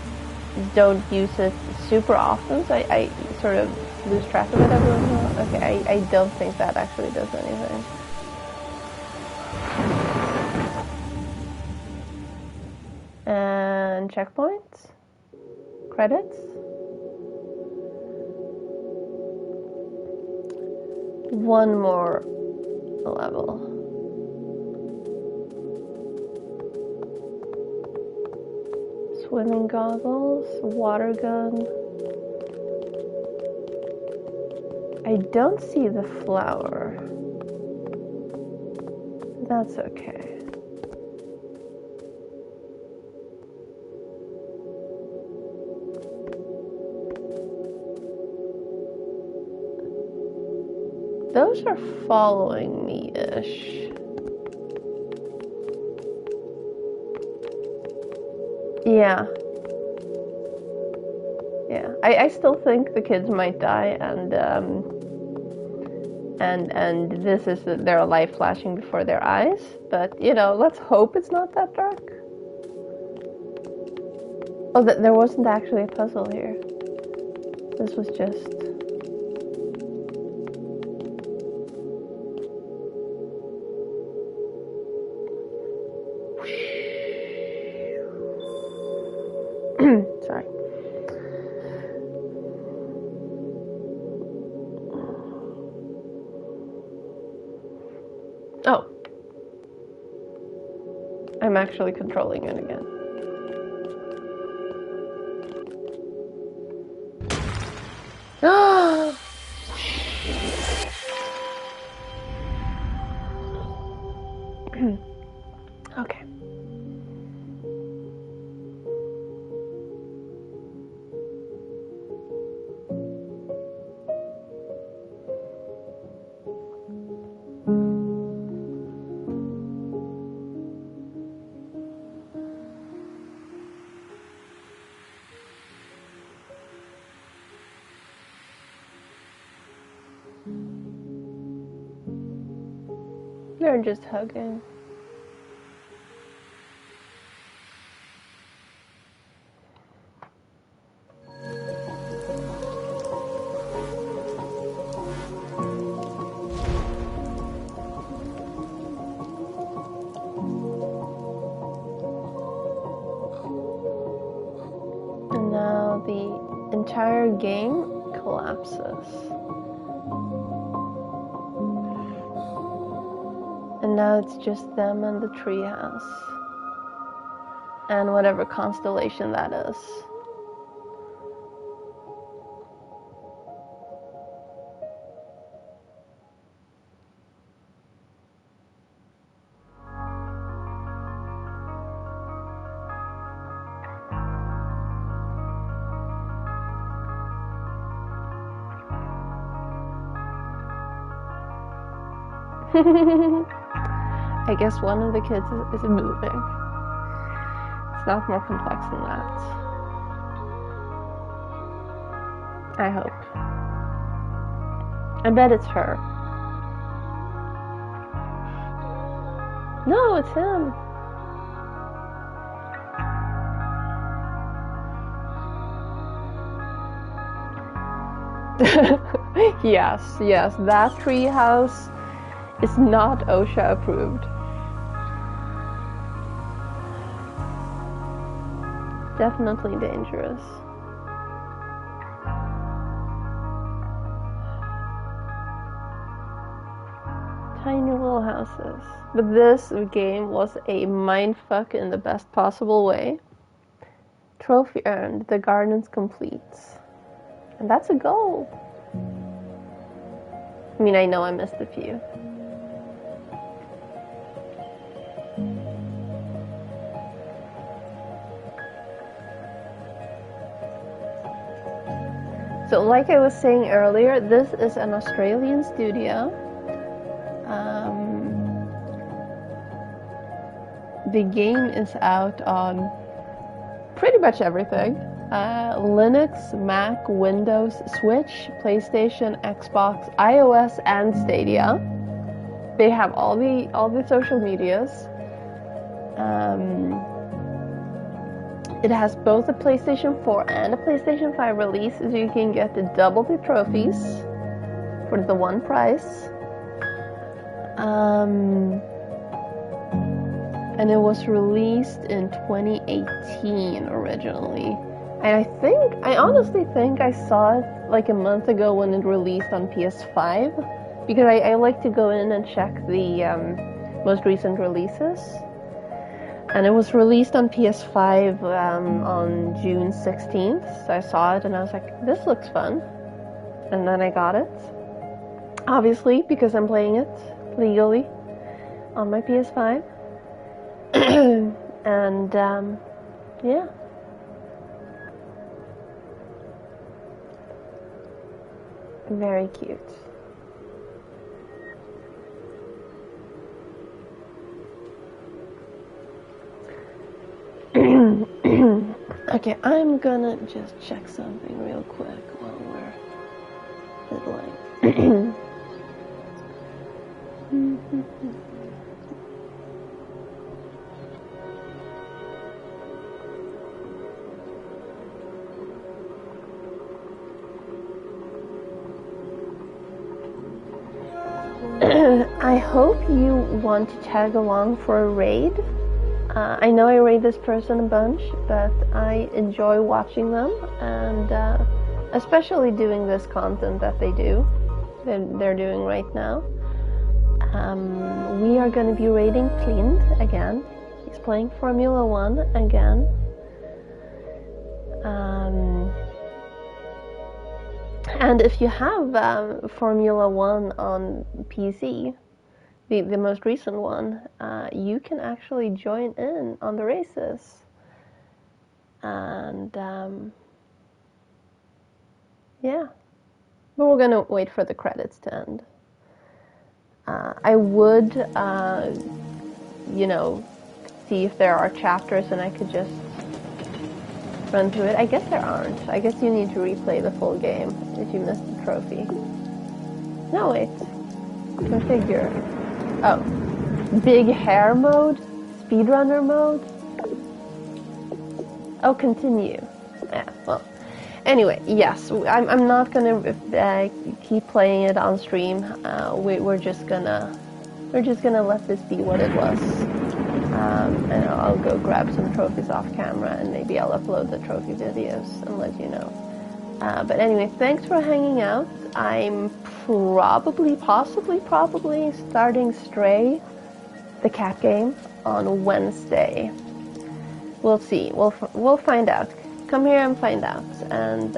don't use it super often, so I sort of lose track of it every once in a while. Okay, I don't think that actually does anything. And checkpoints? Credits? One more level. Swimming goggles, water gun. I don't see the flower. That's okay. Those are following me-ish. Yeah. Yeah. I still think the kids might die, and this is their life flashing before their eyes. But you know, let's hope it's not that dark. Oh, there wasn't actually a puzzle here. This was just. Sorry. Oh. I'm actually controlling it again. Okay. They're just hugging. And now the entire game collapses. And now it's just them and the treehouse. And whatever constellation that is. I guess one of the kids is moving. It's not more complex than that. I hope. I bet it's her. No, it's him. Yes, that treehouse is not OSHA approved. Definitely dangerous. Tiny little houses. But this game was a mindfuck in the best possible way. Trophy earned, the garden's complete. And that's a goal. I mean, I know I missed a few. So like I was saying earlier, this is an Australian studio. The game is out on pretty much everything. Linux, Mac, Windows, Switch, PlayStation, Xbox, iOS, and Stadia. They have all the social medias. It has both a PlayStation 4 and a PlayStation 5 release, so you can get double the trophies for the one price. And it was released in 2018 originally. And I honestly think I saw it like a month ago when it released on PS5, because I like to go in and check the most recent releases. And it was released on PS5 on June 16th, so I saw it and I was like, this looks fun. And then I got it, obviously, because I'm playing it legally on my PS5. And yeah. Very cute. Okay, I'm gonna just check something real quick while we're fiddling. I hope you want to tag along for a raid. I know I raid this person a bunch, but I enjoy watching them, and especially doing this content that they're doing right now. We are going to be raiding Clint again. He's playing Formula 1 again. And if you have Formula 1 on PC, the most recent one, you can actually join in on the races. And yeah, but we're gonna wait for the credits to end. I would, see if there are chapters and I could just run through it. I guess there aren't. I guess you need to replay the full game if you missed the trophy. No, wait. Configure. Oh. Big hair mode? Speedrunner mode? Oh, continue. Yeah, well. Anyway, yes, I'm not gonna keep playing it on stream. We're just gonna let this be what it was. And I'll go grab some trophies off camera, and maybe I'll upload the trophy videos and let you know. But anyway, thanks for hanging out. I'm probably starting Stray, the cat game, on Wednesday. We'll see. We'll find out. Come here and find out. And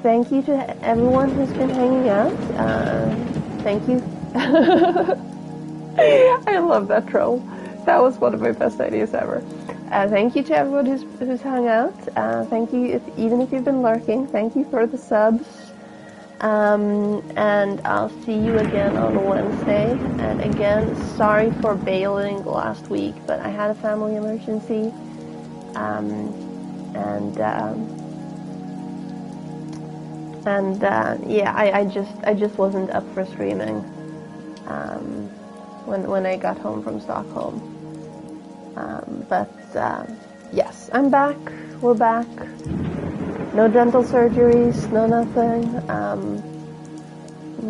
thank you to everyone who's been hanging out. Thank you. I love that troll. That was one of my best ideas ever. Thank you to everyone who's hung out. Thank you, even if you've been lurking. Thank you for the subs. And I'll see you again on Wednesday. And again, sorry for bailing last week, but I had a family emergency. Yeah, I just wasn't up for streaming when I got home from Stockholm. But yes, I'm back. We're back. No dental surgeries, no nothing.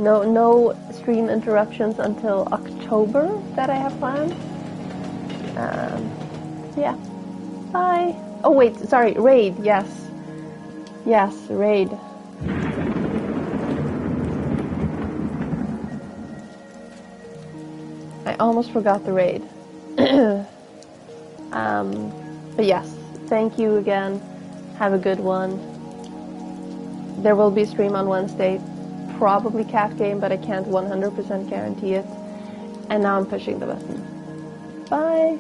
No stream interruptions until October that I have planned. Yeah. Bye. Oh wait, sorry, raid. Yes, raid. I almost forgot the raid. But yes, thank you again. Have a good one. There will be a stream on Wednesday, probably cat game, but I can't 100% guarantee it. And now I'm pushing the button. Bye.